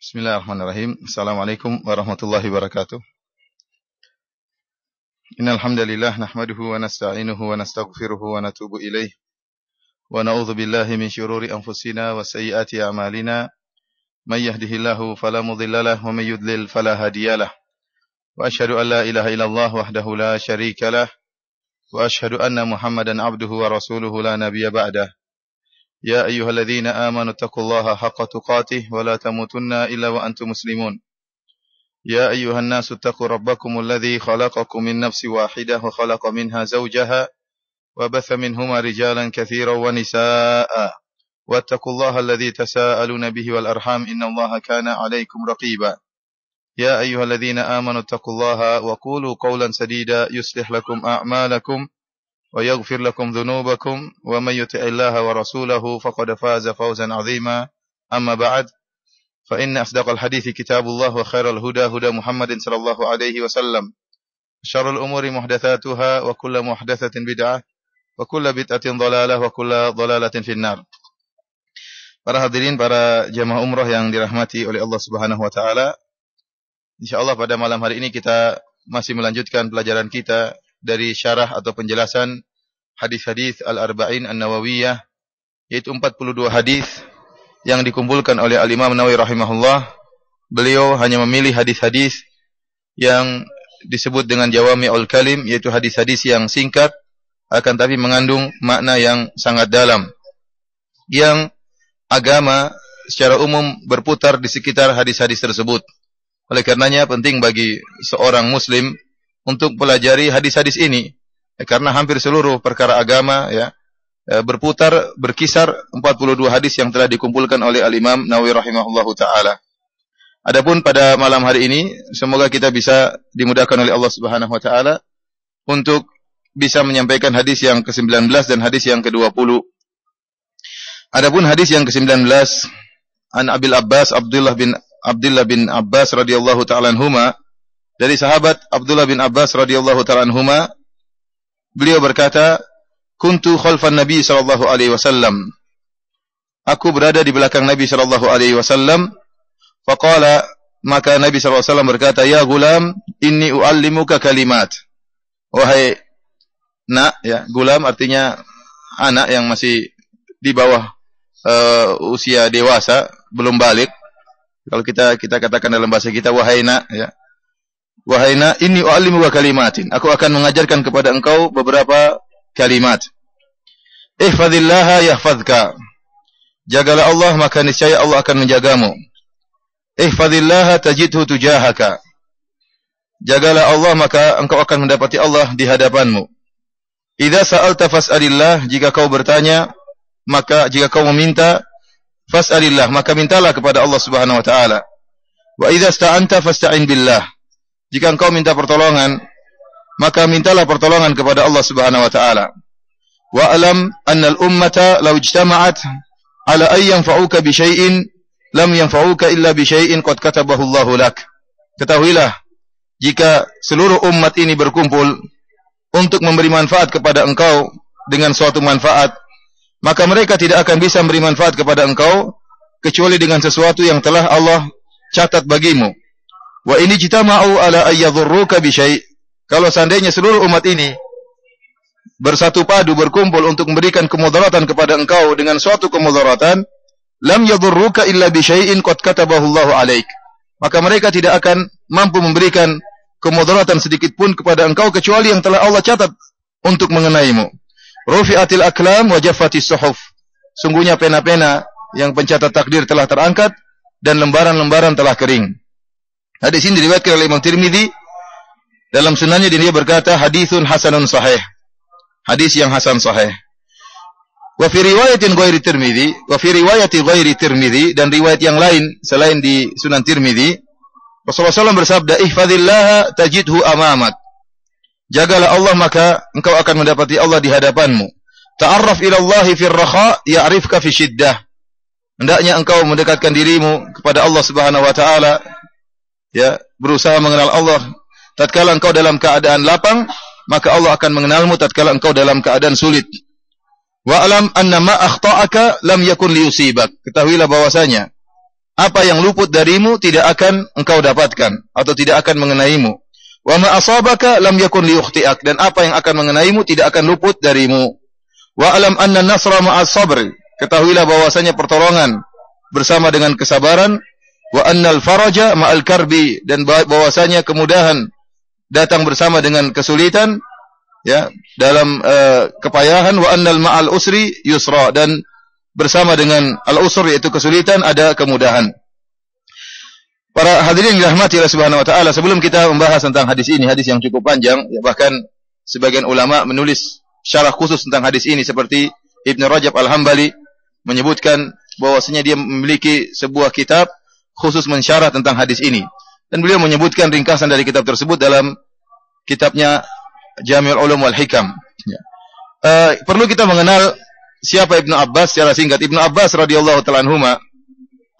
Bismillahirrahmanirrahim. Assalamualaikum warahmatullahi wabarakatuh. Innal hamdalillah nahmaduhu wa nasta'inuhu wa nastaghfiruhu wa natubu ilaih. Wa na'udzu billahi min syururi anfusina wa sayyiati a'malina. May yahdihillahu fala mudilla lahu wa may yudlil fala hadiyalah. Wa asyhadu an la ilaha illallah wahdahu la syarika lah. Wa asyhadu anna Muhammadan abduhu wa rasuluhu la nabiyya ba'dah. يا أيها الذين آمنوا اتقوا الله حق تقاته ولا تموتن إلا وأنتم مسلمون يا أيها الناس اتقوا ربكم الذي خلقكم من نفس واحدة وخلق منها زوجها وبث منهما رجالا كثيرا ونساء واتقوا الله الذي تساءلون به والأرحام إن الله كان عليكم رقيبا يا أيها الذين آمنوا اتقوا الله وقولوا قولا سديدا يصلح لكم أعمالكم ويغفر لكم ذنوبكم ومن يطع الله ورسوله فقد فاز فوزا عظيما أما بعد فإن أصدق الحديث كتاب الله وخير الهدى هدى محمد صلى الله عليه وسلم شر الأمور محدثاتها وكل محدثة بدعة وكل بدعة ضلالة وكل ضلالة في النار. Para hadirin, para jemaah umrah yang dirahmati oleh Allah Subhanahu wa taala. Insyaallah pada malam hari ini kita masih melanjutkan pelajaran kita dari syarah atau penjelasan hadis-hadis Al-Arba'in An-Nawawiyah, yaitu 42 hadis yang dikumpulkan oleh Al-Imam Nawawi rahimahullah. Beliau hanya memilih hadis-hadis yang disebut dengan Jawami'ul Kalim, yaitu hadis-hadis yang singkat akan tapi mengandung makna yang sangat dalam, yang agama secara umum berputar di sekitar hadis-hadis tersebut. Oleh karenanya penting bagi seorang muslim untuk pelajari hadis-hadis ini, karena hampir seluruh perkara agama berputar berkisar 42 hadis yang telah dikumpulkan oleh Al-Imam Nawawi rahimahullahu taala. Adapun pada malam hari ini semoga kita bisa dimudahkan oleh Allah Subhanahu wa taala untuk bisa menyampaikan hadis yang ke-19 dan hadis yang ke-20. Adapun hadis yang ke-19, an Abil Abbas Abdullah bin Abbas radhiyallahu taala anhuma, dari sahabat Abdullah bin Abbas radhiyallahu ta'ala anhuma, beliau berkata, "Kuntu khalfan Nabi sallallahu alaihi wasallam." Aku berada di belakang Nabi sallallahu alaihi wasallam. Faqala, maka Nabi sallallahu alaihi wasallam berkata, "Ya gulam, inni uallimuka kalimat." Wahai nak, gulam artinya anak yang masih di bawah usia dewasa, belum balik. Kalau kita katakan dalam bahasa kita, wahai nak, wahai nak, inni u'allimuka kalimatin. Aku akan mengajarkan kepada engkau beberapa kalimat. Ihfazillaha yahfazka. Jagalah Allah maka niscaya Allah akan menjagamu. Ihfazillaha tajidhu tujahaka. Jagalah Allah maka engkau akan mendapati Allah di hadapanmu. Idza sa'alta fas'alillah, jika kau bertanya, maka jika kau meminta, fas'alillah, maka mintalah kepada Allah Subhanahu wa taala. Wa idza sta'anta fasta'in billah. Jika engkau minta pertolongan, maka mintalah pertolongan kepada Allah Subhanahu wa taala. Wa alam anna al-ummata law ijtama'at ala ay yanfa'uka bi syai'in lam yanfa'uka illa bi syai'in qad katabahu Allahu lak. Ketahuilah, jika seluruh umat ini berkumpul untuk memberi manfaat kepada engkau dengan suatu manfaat, maka mereka tidak akan bisa memberi manfaat kepada engkau kecuali dengan sesuatu yang telah Allah catat bagimu. Wa ini jitama'u ala ayyadhurruka bi syai'. Kalau seandainya seluruh umat ini bersatu padu berkumpul untuk memberikan kemudaratan kepada engkau dengan suatu kemudaratan, lam yadhurruka illa bi syai'in qad katabahu Allahu 'alaik. Maka mereka tidak akan mampu memberikan kemudaratan sedikit pun kepada engkau kecuali yang telah Allah catat untuk mengenaimu. Rufi'atil aklam wa jaffatis suhuf. Sungguhnya pena-pena yang pencatat takdir telah terangkat dan lembaran-lembaran telah kering. Hadis ini diriwayatkan oleh Imam Tirmidzi dalam sunannya, dia berkata haditsun hasanun sahih. Hadis yang hasan sahih. Wa fi riwayatin ghairi Tirmidzi, wa fi riwayati ghairi Tirmidzi, dan riwayat yang lain selain di Sunan Tirmidzi, Rasulullah SAW bersabda, "Ihfazillaha tajidhu amamak." Jagalah Allah maka engkau akan mendapati Allah di hadapanmu. Ta'arraf ila Allahi fir rakha ya'rifka fi syiddah. Hendaknya engkau mendekatkan dirimu kepada Allah Subhanahu wa taala, berusaha mengenal Allah tatkala engkau dalam keadaan lapang, maka Allah akan mengenalmu tatkala engkau dalam keadaan sulit. Wa alam anna ma akhta'aka lam yakun liyusibak. Ketahuilah bahwasanya apa yang luput darimu tidak akan engkau dapatkan atau tidak akan mengenaimu. Wa ma asabaka lam yakun liyukhti'ak, dan apa yang akan mengenaimu tidak akan luput darimu. Wa alam anna nasra ma'as sabr, ketahuilah bahwasanya pertolongan bersama dengan kesabaran. Wa annal faraja ma'al karbi, dan bahwasanya kemudahan datang bersama dengan kesulitan, ya, dalam kepayahan. Wa annal ma'al usri yusra, dan bersama dengan al-usr yaitu kesulitan ada kemudahan. Para hadirin yang dirahmati Allah Subhanahu wa taala, sebelum kita membahas tentang hadis ini, hadis yang cukup panjang, ya, bahkan sebagian ulama menulis syarah khusus tentang hadis ini seperti Ibn Rajab Al-Hambali menyebutkan bahwasanya dia memiliki sebuah kitab khusus mensyarah tentang hadis ini, dan beliau menyebutkan ringkasan dari kitab tersebut dalam kitabnya Jami'ul Ulum wal Hikam. Ya. Perlu kita mengenal siapa Ibnu Abbas secara singkat. Ibnu Abbas radhiyallahu ta'ala anhuma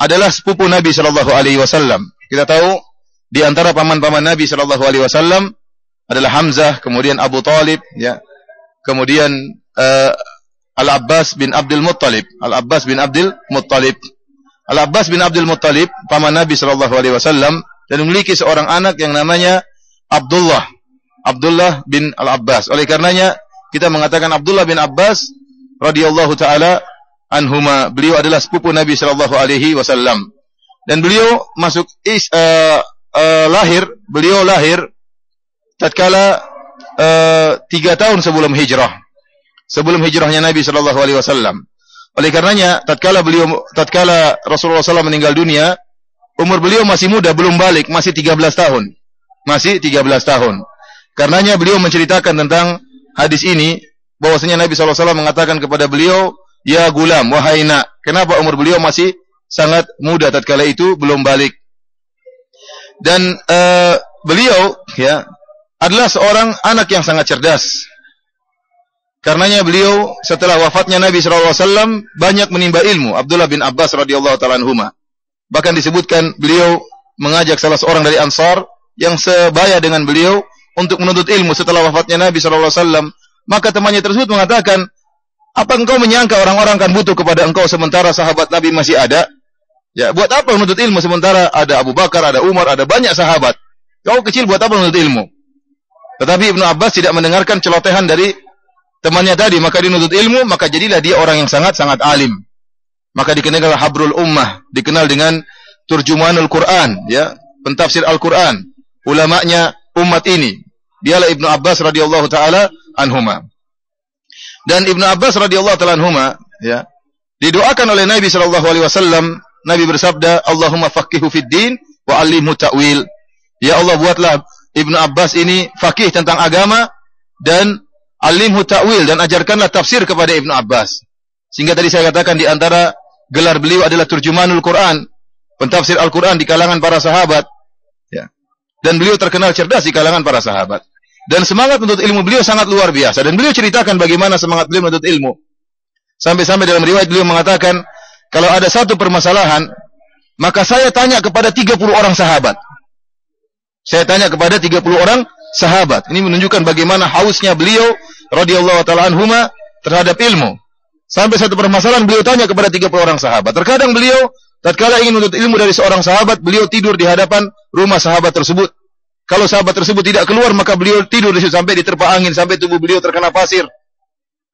adalah sepupu Nabi sallallahu alaihi wasallam. Kita tahu di antara paman-paman Nabi sallallahu alaihi wasallam adalah Hamzah, kemudian Abu Talib, ya. Kemudian Al-Abbas bin Abdul Muttalib. Al-Abbas bin Abdul Muttalib. Al-Abbas bin Abdul Muttalib paman Nabi sallallahu alaihi wasallam, dan memiliki seorang anak yang namanya Abdullah bin Al-Abbas. Oleh karenanya kita mengatakan Abdullah bin Abbas radhiyallahu taala anhuma, beliau adalah sepupu Nabi sallallahu alaihi wasallam, dan beliau beliau lahir tatkala 3 tahun sebelum hijrahnya Nabi sallallahu alaihi wasallam. Oleh karenanya tatkala Rasulullah SAW meninggal dunia, umur beliau masih muda, belum balik, masih 13 tahun. Karenanya beliau menceritakan tentang hadis ini, bahwasanya Nabi SAW mengatakan kepada beliau, ya gulam, wahai nak. Kenapa? Umur beliau masih sangat muda tatkala itu, belum balik. Dan beliau, ya, adalah seorang anak yang sangat cerdas. Karenanya beliau setelah wafatnya Nabi SAW banyak menimba ilmu. Abdullah bin Abbas radhiyallahu ta'ala anhuma. Bahkan disebutkan beliau mengajak salah seorang dari Ansar yang sebaya dengan beliau untuk menuntut ilmu setelah wafatnya Nabi SAW. Maka temannya tersebut mengatakan, apa engkau menyangka orang-orang akan butuh kepada engkau sementara sahabat Nabi masih ada? Ya, buat apa menuntut ilmu sementara ada Abu Bakar, ada Umar, ada banyak sahabat? Kau kecil, buat apa menuntut ilmu? Tetapi Ibnu Abbas tidak mendengarkan celotehan dari temannya tadi, maka dia menuntut ilmu, maka jadilah dia orang yang sangat-sangat alim. Maka dikenal Habrul Ummah, dikenal dengan Turjumanul Quran, ya, pentafsir Al-Quran, ulamanya umat ini. Dialah Ibnu Abbas radhiyallahu taala anhuma. Dan Ibnu Abbas radhiyallahu taala anhuma, ya, didoakan oleh Nabi sallallahu alaihi wasallam. Nabi bersabda, Allahumma faqihhu fid din wa 'allimhu ta'wil. Ya Allah, buatlah Ibnu Abbas ini faqih tentang agama, dan 'allimhu ta'wil, dan ajarkanlah tafsir kepada Ibnu Abbas. Sehingga tadi saya katakan di antara gelar beliau adalah Turjumanul Quran, pentafsir Al-Quran di kalangan para sahabat, ya. Dan beliau terkenal cerdas di kalangan para sahabat. Dan semangat menuntut ilmu beliau sangat luar biasa. Dan beliau ceritakan bagaimana semangat beliau menuntut ilmu. Sampai-sampai dalam riwayat beliau mengatakan, kalau ada satu permasalahan, maka saya tanya kepada 30 orang sahabat. Saya tanya kepada 30 orang sahabat. Ini menunjukkan bagaimana hausnya beliau radhiyallahu ta'ala anhuma terhadap ilmu. Sampai satu permasalahan beliau tanya kepada 30 orang sahabat. Terkadang beliau tatkala ingin menuntut ilmu dari seorang sahabat, beliau tidur di hadapan rumah sahabat tersebut. Kalau sahabat tersebut tidak keluar, maka beliau tidur di situ sampai diterpa angin, sampai tubuh beliau terkena pasir.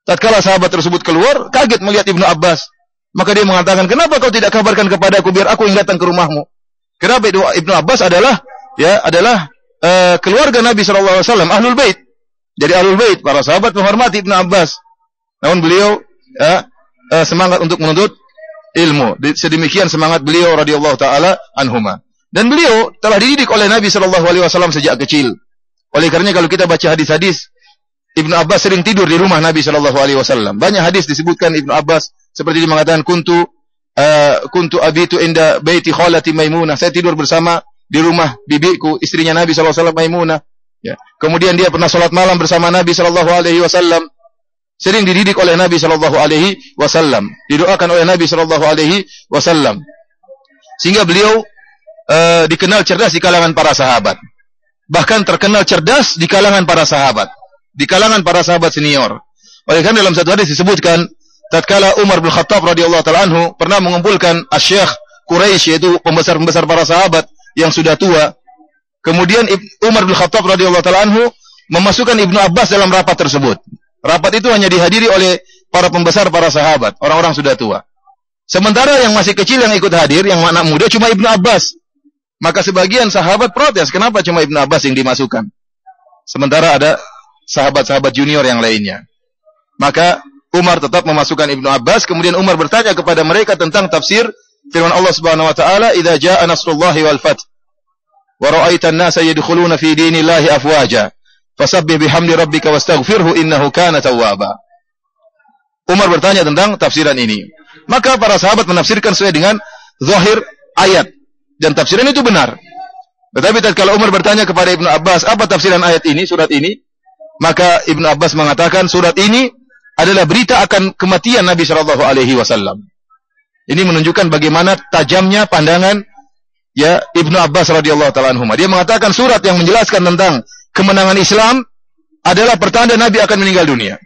Tatkala sahabat tersebut keluar, kaget melihat Ibnu Abbas. Maka dia mengatakan, kenapa kau tidak kabarkan kepada aku biar aku yang datang ke rumahmu? Kenapa? Ibnu Abbas adalah keluarga Nabi sallallahu alaihi wasallam, Ahlul Bait. Jadi Ahlul Bait, para sahabat menghormati Ibnu Abbas. Namun beliau semangat untuk menuntut ilmu. Sedemikian semangat beliau radhiyallahu taala anhuma. Dan beliau telah dididik oleh Nabi sallallahu alaihi wasallam sejak kecil. Oleh karenanya kalau kita baca hadis-hadis, Ibnu Abbas sering tidur di rumah Nabi sallallahu alaihi wasallam. Banyak hadis disebutkan Ibnu Abbas seperti dia mengatakan kuntu abitu inda baiti khalati Maimunah. Saya tidur bersama di rumah bibiku, istrinya Nabi sallallahu alaihi wasallam, Maimunah. Ya. Kemudian dia pernah salat malam bersama Nabi sallallahu alaihi wasallam. Sering dididik oleh Nabi sallallahu alaihi wasallam, didoakan oleh Nabi sallallahu alaihi wasallam. Sehingga beliau dikenal cerdas di kalangan para sahabat. Bahkan terkenal cerdas di kalangan para sahabat, di kalangan para sahabat senior. Oleh karena dalam satu hadis disebutkan tatkala Umar bin Khattab radhiyallahu taala anhu pernah mengumpulkan Asy-Syaikh Quraisy, yaitu pembesar-pembesar para sahabat yang sudah tua. Kemudian Umar bin Khattab radhiyallahu taala anhu memasukkan Ibnu Abbas dalam rapat tersebut. Rapat itu hanya dihadiri oleh para pembesar para sahabat, orang-orang sudah tua. Sementara yang masih kecil yang ikut hadir, yang anak muda cuma Ibnu Abbas. Maka sebagian sahabat protes, kenapa cuma Ibnu Abbas yang dimasukkan? Sementara ada sahabat-sahabat junior yang lainnya. Maka Umar tetap memasukkan Ibnu Abbas. Kemudian Umar bertanya kepada mereka tentang tafsir firman Allah Subhanahu wa taala, "Idza jaa nasrullahi wal fath wa ra'aitan nasa yadkhuluna fi dinillahi afwaja fasabbih bihamdi rabbika wastaghfirhu innahu kana tawwaba." Umar bertanya tentang tafsiran ini. Maka para sahabat menafsirkan sesuai dengan zahir ayat, dan tafsiran itu benar. Tetapi tatkala Umar bertanya kepada Ibnu Abbas, apa tafsiran ayat ini, surat ini? Maka Ibnu Abbas mengatakan surat ini adalah berita akan kematian Nabi sallallahu alaihi wasallam. Ini menunjukkan bagaimana tajamnya pandangan ya Ibnu Abbas radhiyallahu taala anhu. Dia mengatakan surat yang menjelaskan tentang kemenangan Islam adalah pertanda Nabi akan meninggal dunia.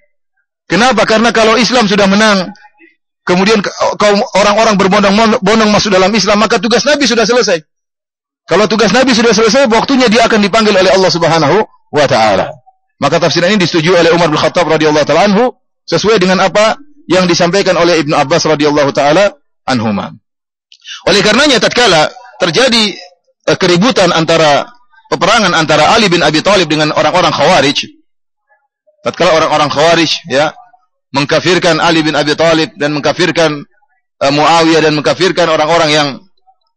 Kenapa? Karena kalau Islam sudah menang, kemudian kaum orang-orang berbondong-bondong masuk dalam Islam, maka tugas Nabi sudah selesai. Kalau tugas Nabi sudah selesai, waktunya dia akan dipanggil oleh Allah Subhanahu wa taala. Maka tafsiran ini disetujui oleh Umar bin Khattab radhiyallahu taala anhu sesuai dengan apa yang disampaikan oleh Ibnu Abbas radhiyallahu taala anhuma. Oleh karenanya tatkala terjadi keributan peperangan antara Ali bin Abi Thalib dengan orang-orang Khawarij, tatkala orang-orang Khawarij ya mengkafirkan Ali bin Abi Thalib dan mengkafirkan Muawiyah dan mengkafirkan orang-orang yang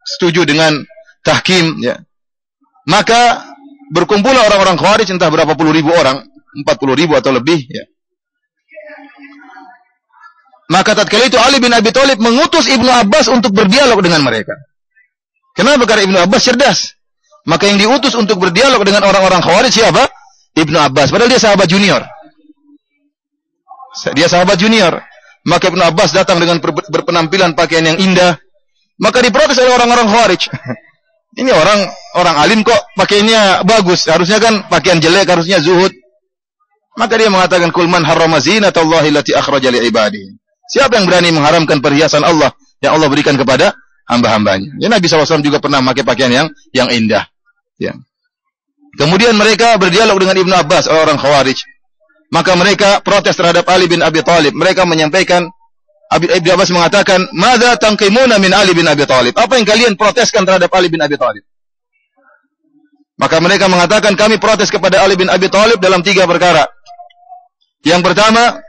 setuju dengan tahkim ya. Maka berkumpullah orang-orang Khawarij, entah berapa puluh ribu orang, 40.000 atau lebih ya. Maka tatkala itu Ali bin Abi Thalib mengutus Ibnu Abbas untuk berdialog dengan mereka. Kenapa? Karena Ibnu Abbas cerdas. Maka yang diutus untuk berdialog dengan orang-orang Khawarij siapa? Ibnu Abbas. Padahal dia sahabat junior. Dia sahabat junior. Maka Ibnu Abbas datang dengan berpenampilan pakaian yang indah. Maka diprotes oleh orang-orang Khawarij. Ini orang alim kok pakaiannya bagus. Harusnya kan pakaian jelek, harusnya zuhud. Maka dia mengatakan, "Kul man harrama zinatallahi allati akhraja li ibadihi." Siapa yang berani mengharamkan perhiasan Allah yang Allah berikan kepada hamba-hambanya? Ya, Nabi SAW juga pernah memakai pakaian yang indah. Ya. Kemudian mereka berdialog dengan Ibnu Abbas, orang Khawarij. Maka mereka protes terhadap Ali bin Abi Thalib. Mereka menyampaikan, Ibnu Abbas mengatakan, "Madza tanqimuna min Ali bin Abi Thalib?" Apa yang kalian proteskan terhadap Ali bin Abi Thalib? Maka mereka mengatakan, kami protes kepada Ali bin Abi Thalib dalam 3 perkara. Yang pertama,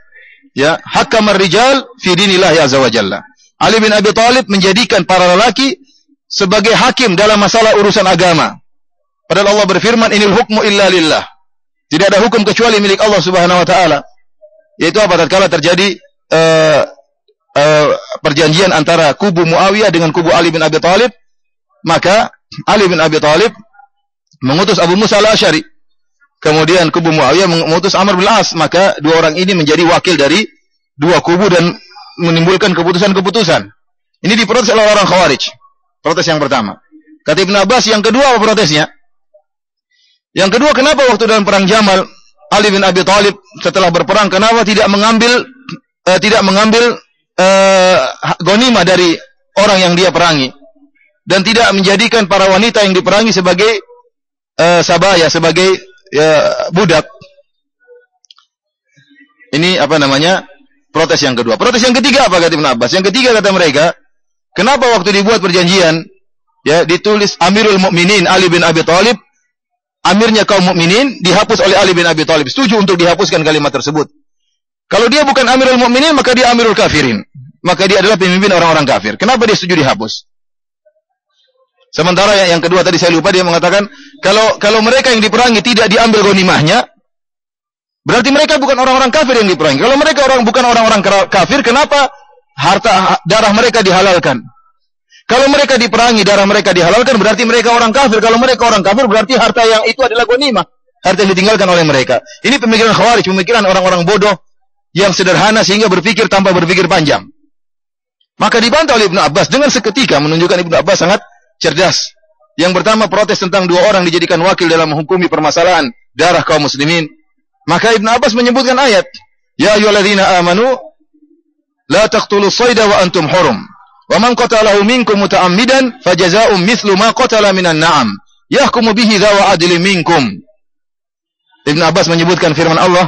ya, hakamar rijal fi dinillah azza wa jalla. Ali bin Abi Thalib menjadikan para lelaki sebagai hakim dalam masalah urusan agama. Padahal Allah berfirman, "Inil hukmu illa lillah." Tidak ada hukum kecuali milik Allah Subhanahu wa taala. Yaitu apa? Tatkala terjadi perjanjian antara kubu Muawiyah dengan kubu Ali bin Abi Thalib, maka Ali bin Abi Thalib mengutus Abu Musa al-Asy'ari. Kemudian kubu Muawiyah mengutus Amr bin As, maka dua orang ini menjadi wakil dari dua kubu dan menimbulkan keputusan-keputusan. Ini diprotes oleh orang Khawarij. Protes yang pertama. Kata Ibnu Abbas, yang kedua apa protesnya? Yang kedua, kenapa waktu dalam perang Jamal Ali bin Abi Thalib setelah berperang kenapa tidak mengambil ghanimah dari orang yang dia perangi dan tidak menjadikan para wanita yang diperangi sebagai sabaya, sebagai budak. Ini apa namanya? Protes yang kedua. Protes yang ketiga apa kata Ibnu Abbas? Yang ketiga kata mereka, kenapa waktu dibuat perjanjian ya ditulis Amirul Mukminin Ali bin Abi Thalib, amirnya kaum mukminin, dihapus oleh Ali bin Abi Thalib. Setuju untuk dihapuskan kalimat tersebut. Kalau dia bukan Amirul Mukminin, maka dia Amirul Kafirin. Maka dia adalah pemimpin orang-orang kafir. Kenapa dia setuju dihapus? Sementara yang kedua tadi saya lupa, dia mengatakan kalau mereka yang diperangi tidak diambil ghanimahnya, berarti mereka bukan orang-orang kafir yang diperangi. Kalau mereka bukan orang-orang kafir, kenapa darah mereka dihalalkan? Kalau mereka diperangi, darah mereka dihalalkan, berarti mereka orang kafir. Kalau mereka orang kafir, berarti harta yang itu adalah ghanimah, harta yang ditinggalkan oleh mereka. Ini pemikiran Khawarij, pemikiran orang-orang bodoh yang sederhana sehingga berpikir tanpa berpikir panjang. Maka dibantah oleh Ibnu Abbas dengan seketika, menunjukkan Ibnu Abbas sangat cerdas. Yang pertama, protes tentang dua orang dijadikan wakil dalam menghukumi permasalahan darah kaum muslimin. Maka Ibnu Abbas menyebutkan ayat, "Ya ayyuhalladzina amanu la taqtulus sayda wa antum hurum." Wa man qatalahu minkum muta'ammidan fajazaa'un mithlu ma qatala minan na'am yahkumu bihi dzawa adlin minkum. Ibnu Abbas menyebutkan firman Allah,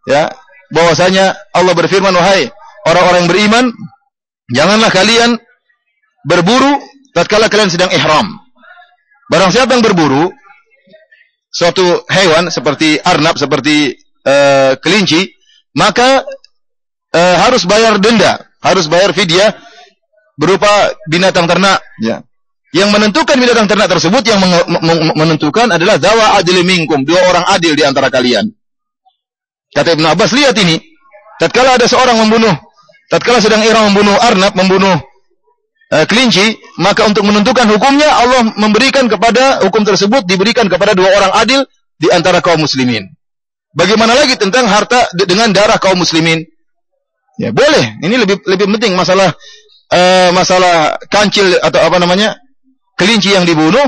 ya, bahwasanya Allah berfirman, wahai orang-orang yang beriman, janganlah kalian berburu tatkala kalian sedang ihram. Barang siapa yang berburu suatu hewan seperti arnab, seperti kelinci, maka harus bayar denda, harus bayar fidyah berupa binatang ternak, ya. Yang menentukan binatang ternak tersebut, yang menentukan adalah dzawa adlin minkum, dua orang adil di antara kalian. Kata Ibnu Abbas, lihat ini, tatkala ada seorang membunuh, tatkala sedang ihram membunuh arnab, membunuh kelinci, maka untuk menentukan hukumnya Allah memberikan kepada hukum tersebut diberikan kepada dua orang adil di antara kaum muslimin. Bagaimana lagi tentang harta dengan darah kaum muslimin? Ya boleh, ini lebih penting masalah kancil atau apa namanya, kelinci yang dibunuh,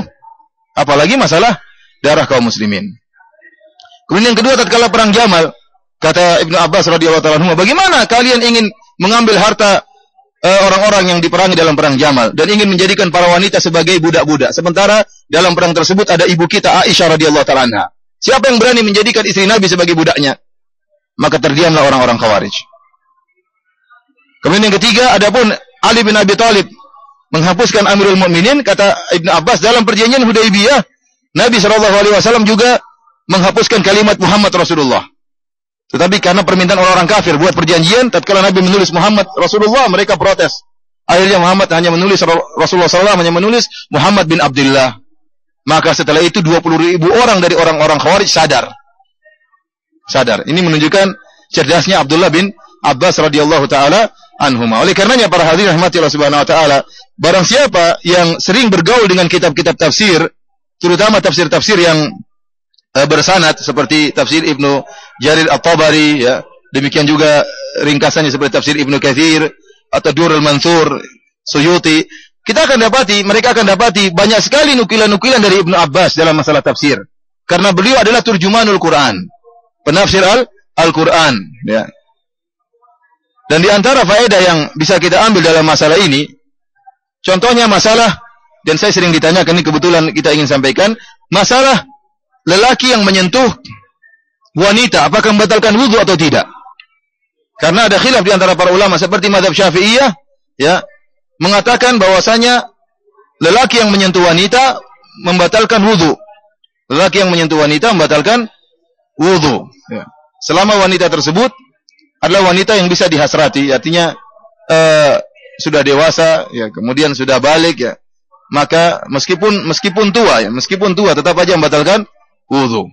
apalagi masalah darah kaum muslimin. Kemudian yang kedua, tatkala perang Jamal, kata Ibnu Abbas radhiyallahu ta'ala anhu, bagaimana kalian ingin mengambil harta orang-orang yang diperangi dalam perang Jamal dan ingin menjadikan para wanita sebagai budak-budak, sementara dalam perang tersebut ada ibu kita Aisyah radhiyallahu ta'ala anha. Siapa yang berani menjadikan istri Nabi sebagai budaknya? Maka terdiamlah orang-orang Khawarij. Kemudian yang ketiga, adapun Ali bin Abi Thalib menghapuskan Amirul Mukminin, kata Ibnu Abbas, dalam perjanjian Hudaybiyah Nabi SAW juga menghapuskan kalimat Muhammad Rasulullah. Tetapi karena permintaan orang-orang kafir buat perjanjian, tatkala Nabi menulis Muhammad Rasulullah, mereka protes. Akhirnya Muhammad hanya menulis, Rasulullah SAW hanya menulis Muhammad bin Abdullah. Maka setelah itu 20.000 orang dari orang-orang Khawarij sadar. Ini menunjukkan cerdasnya Abdullah bin Abbas radhiyallahu taala anhuma. Oleh karenanya para hadirin rahmati Allah Subhanahu wa taala, barang siapa yang sering bergaul dengan kitab-kitab tafsir, terutama tafsir-tafsir yang bersanad seperti tafsir Ibnu Jarir At-Tabari, ya, demikian juga ringkasannya seperti tafsir Ibnu Katsir atau Durrul Mansur, Suyuti, mereka akan dapati banyak sekali nukilan-nukilan dari Ibnu Abbas dalam masalah tafsir. Karena beliau adalah turjumanul Quran, penafsir Al-Quran, ya. Dan di antara faedah yang bisa kita ambil dalam masalah ini, contohnya masalah, dan saya sering ditanyakan, ini kebetulan kita ingin sampaikan, masalah lelaki yang menyentuh wanita, apakah membatalkan wudu atau tidak? Karena ada khilaf di antara para ulama, seperti mazhab Syafi'iyah, ya, mengatakan bahwasanya lelaki yang menyentuh wanita membatalkan wudu. Lelaki yang menyentuh wanita membatalkan wudu, ya. Selama wanita tersebut adalah wanita yang bisa dihasrati, artinya sudah dewasa, ya, kemudian sudah balik, ya, maka meskipun tua tetap aja membatalkan wudu.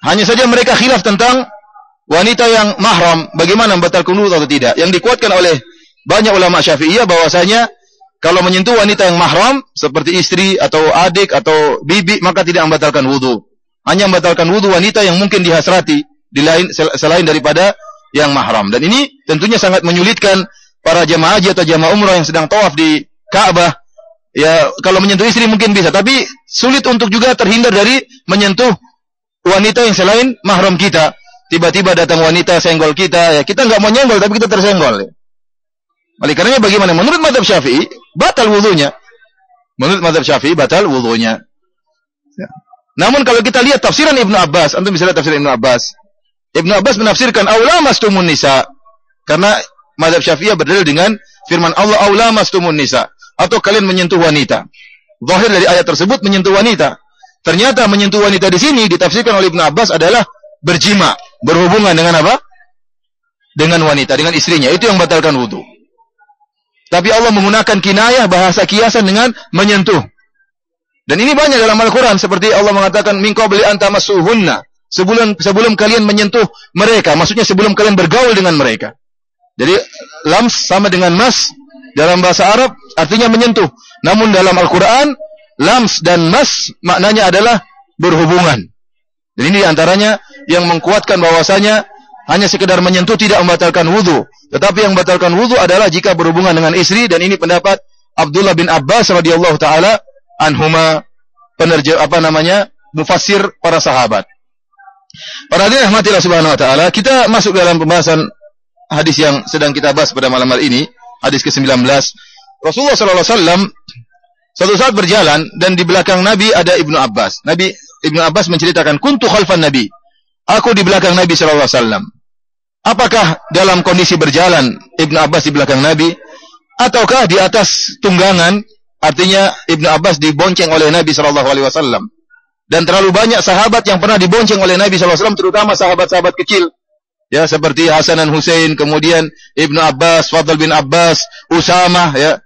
Hanya saja mereka khilaf tentang wanita yang mahram, bagaimana membatalkan wudu atau tidak. Yang dikuatkan oleh banyak ulama Syafi'iyah bahwasanya kalau menyentuh wanita yang mahram seperti istri atau adik atau bibi, maka tidak membatalkan wudu. Hanya membatalkan wudu wanita yang mungkin dihasrati selain daripada yang mahram. Dan ini tentunya sangat menyulitkan para jemaah haji atau jemaah umrah yang sedang tawaf di Ka'bah. Ya, kalau menyentuh istri mungkin bisa, tapi sulit untuk juga terhindar dari menyentuh wanita yang selain mahram kita. Tiba-tiba datang wanita senggol kita, ya kita nggak mau nyenggol tapi kita tersenggol. Ya. Oleh karenanya bagaimana? Menurut mazhab Syafi'i batal wudunya. Ya. Namun kalau kita lihat tafsiran Ibnu Abbas, antum bisa lihat tafsiran Ibnu Abbas. Ibnu Abbas menafsirkan aula mastumun nisa, karena mazhab Syafi'iyah berdalil dengan firman Allah aula mastumun nisa, atau kalian menyentuh wanita. Zahir dari ayat tersebut menyentuh wanita. Ternyata menyentuh wanita di sini ditafsirkan oleh Ibnu Abbas adalah berjima, berhubungan dengan apa? Dengan wanita, dengan istrinya. Itu yang batalkan wudu. Tapi Allah menggunakan kinayah, bahasa kiasan dengan menyentuh. Dan ini banyak dalam Al-Quran, seperti Allah mengatakan min qabli an tamassuhunna, sebelum kalian menyentuh mereka, maksudnya sebelum kalian bergaul dengan mereka. Jadi lams sama dengan mas dalam bahasa Arab artinya menyentuh. Namun dalam Al-Quran lams dan mas maknanya adalah berhubungan. Dan ini diantaranya yang mengkuatkan bahwasanya hanya sekedar menyentuh tidak membatalkan wudu. Tetapi yang membatalkan wudu adalah jika berhubungan dengan istri, dan ini pendapat Abdullah bin Abbas radhiyallahu taala anhuma, mufassir para sahabat. Para hadirin rahmatillah subhanahu wa ta'ala, kita masuk dalam pembahasan hadis yang sedang kita bahas pada malam hari ini. hadis ke-19. Rasulullah sallallahu alaihi wasallam suatu saat berjalan dan di belakang Nabi ada Ibnu Abbas. Ibnu Abbas menceritakan, kuntu khalfan Nabi. Aku di belakang Nabi sallallahu alaihi wasallam. Apakah dalam kondisi berjalan Ibnu Abbas di belakang Nabi ataukah di atas tunggangan? Artinya Ibnu Abbas dibonceng oleh Nabi sallallahu alaihi wasallam. Dan terlalu banyak sahabat yang pernah dibonceng oleh Nabi sallallahu alaihi wasallam, terutama sahabat-sahabat kecil. Ya, seperti Hasan dan Husain, kemudian Ibnu Abbas, Fadl bin Abbas, Usamah, ya.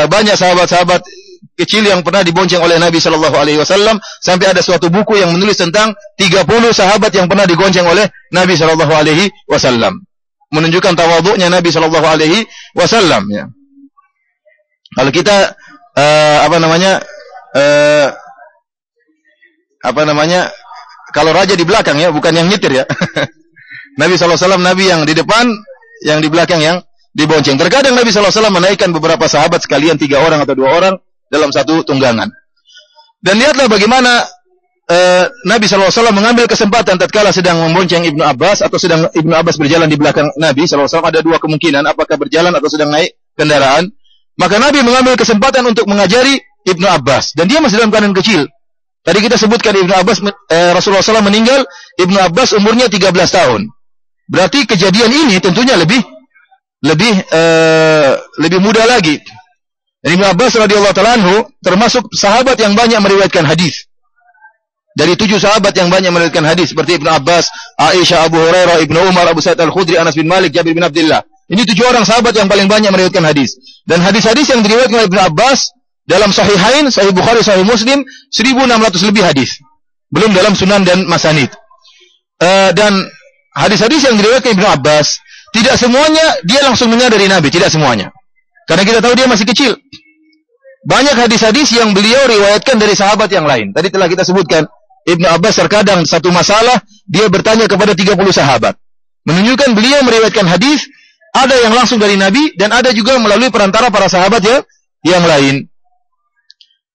Banyak sahabat-sahabat kecil yang pernah dibonceng oleh Nabi sallallahu alaihi wasallam, sampai ada suatu buku yang menulis tentang 30 sahabat yang pernah digonceng oleh Nabi sallallahu alaihi wasallam. Menunjukkan tawadhu'nya Nabi sallallahu alaihi wasallam, ya. Kalau kita kalau raja di belakang, ya, bukan yang nyetir, ya. Nabi sallallahu alaihi wasallam Nabi yang di depan, yang di belakang yang dibonceng. Terkadang Nabi sallallahu alaihi wasallam menaikkan beberapa sahabat sekalian, 3 orang atau 2 orang dalam satu tunggangan. Dan lihatlah bagaimana Nabi sallallahu alaihi wasallam mengambil kesempatan tatkala sedang membonceng Ibnu Abbas atau sedang Ibnu Abbas berjalan di belakang Nabi sallallahu alaihi wasallam. Ada 2 kemungkinan, apakah berjalan atau sedang naik kendaraan. Maka Nabi mengambil kesempatan untuk mengajari Ibnu Abbas, dan dia masih dalam keadaan kecil. Tadi kita sebutkan Ibnu Abbas, Rasulullah SAW meninggal, Ibnu Abbas umurnya 13 tahun. Berarti kejadian ini tentunya lebih muda lagi. Dan Ibnu Abbas radhiyallahu ta'ala anhu termasuk sahabat yang banyak meriwayatkan hadis. Dari 7 sahabat yang banyak meriwayatkan hadis, seperti Ibnu Abbas, Aisyah, Abu Hurairah, Ibnu Umar, Abu Sa'id Al-Khudri, Anas bin Malik, Jabir bin Abdullah. Ini 7 orang sahabat yang paling banyak meriwayatkan hadis. Dan hadis-hadis yang diriwayatkan oleh Ibnu Abbas dalam Sahihain, Sahih Bukhari, Sahih Muslim, 1.600 lebih hadis. Belum dalam Sunan dan Masanid. Dan hadis-hadis yang diriwayatkan Ibnu Abbas, tidak semuanya dia langsung dengar dari Nabi, tidak semuanya. Karena kita tahu dia masih kecil. Banyak hadis-hadis yang beliau riwayatkan dari sahabat yang lain. Tadi telah kita sebutkan, Ibnu Abbas terkadang satu masalah dia bertanya kepada 30 sahabat. Menunjukkan beliau meriwayatkan hadis ada yang langsung dari Nabi dan ada juga melalui perantara para sahabat yang lain.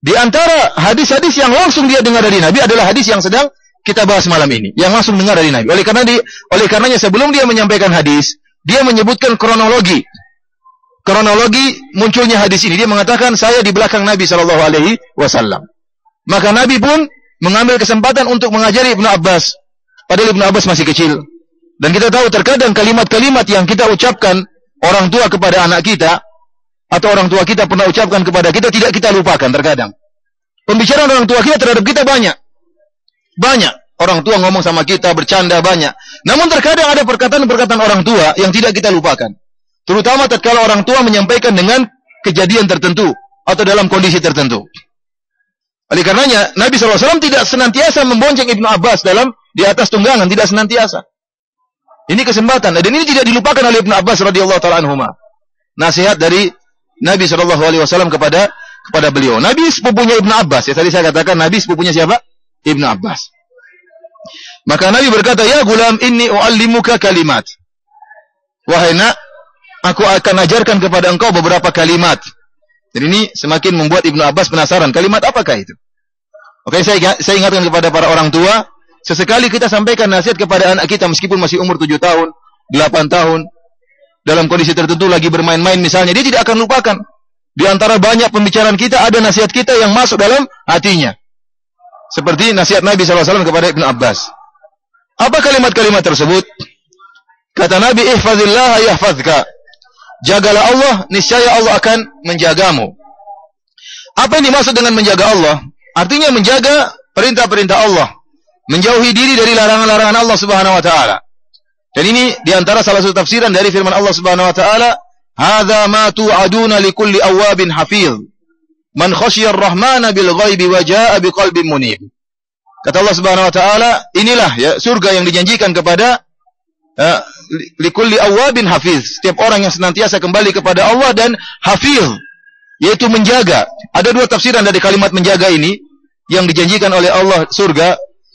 Di antara hadis-hadis yang langsung dia dengar dari Nabi adalah hadis yang sedang kita bahas malam ini, yang langsung dengar dari Nabi. Oleh karenanya sebelum dia menyampaikan hadis, dia menyebutkan kronologi munculnya hadis ini. Dia mengatakan, saya di belakang Nabi sallallahu alaihi wasallam. Maka Nabi pun mengambil kesempatan untuk mengajari Ibnu Abbas, padahal Ibnu Abbas masih kecil. Dan kita tahu terkadang kalimat-kalimat yang kita ucapkan orang tua kepada anak kita, atau orang tua kita pernah ucapkan kepada kita, tidak kita lupakan terkadang. Pembicaraan orang tua kita terhadap kita banyak. Orang tua ngomong sama kita, bercanda banyak. Namun terkadang ada perkataan-perkataan orang tua yang tidak kita lupakan. Terutama tatkala orang tua menyampaikan dengan kejadian tertentu atau dalam kondisi tertentu. Oleh karenanya Nabi SAW tidak senantiasa membonceng Ibnu Abbas di atas tunggangan, tidak senantiasa. Ini kesempatan, dan ini tidak dilupakan oleh Ibnu Abbas radhiyallahu ta'ala anhuma. Nasihat dari Nabi SAW kepada beliau. Nabi sepupunya Ibnu Abbas, ya tadi saya katakan Nabi sepupunya siapa? Ibnu Abbas. Maka Nabi berkata, ya gulam, inni u'allimuka kalimat. Wahai nak, aku akan ajarkan kepada engkau beberapa kalimat. Dan ini semakin membuat Ibnu Abbas penasaran, kalimat apakah itu? Oke, saya ingatkan kepada para orang tua, sesekali kita sampaikan nasihat kepada anak kita meskipun masih umur 7 tahun, 8 tahun, dalam kondisi tertentu lagi bermain-main misalnya, dia tidak akan lupakan. Di antara banyak pembicaraan kita ada nasihat kita yang masuk dalam hatinya. Seperti nasihat Nabi SAW kepada Ibnu Abbas. Apa kalimat-kalimat tersebut? Kata Nabi, ihfazillah yahfazka. Jagalah Allah, niscaya Allah akan menjagamu. Apa yang dimaksud dengan menjaga Allah? Artinya menjaga perintah-perintah Allah, menjauhi diri dari larangan-larangan Allah Subhanahu wa taala. Dan ini diantara salah satu tafsiran dari firman Allah Subhanahu wa taala, "Hadza ma tu'aduna likulli awwabin hafiz. Man khasyiyar rahmana bil ghaibi wa jaa'a biqalbin munib." Kata Allah Subhanahu wa taala, inilah ya surga yang dijanjikan kepada likulli awwabin hafiz. Setiap orang yang senantiasa kembali kepada Allah dan hafiz, yaitu menjaga. Ada 2 tafsiran dari kalimat menjaga ini yang dijanjikan oleh Allah surga.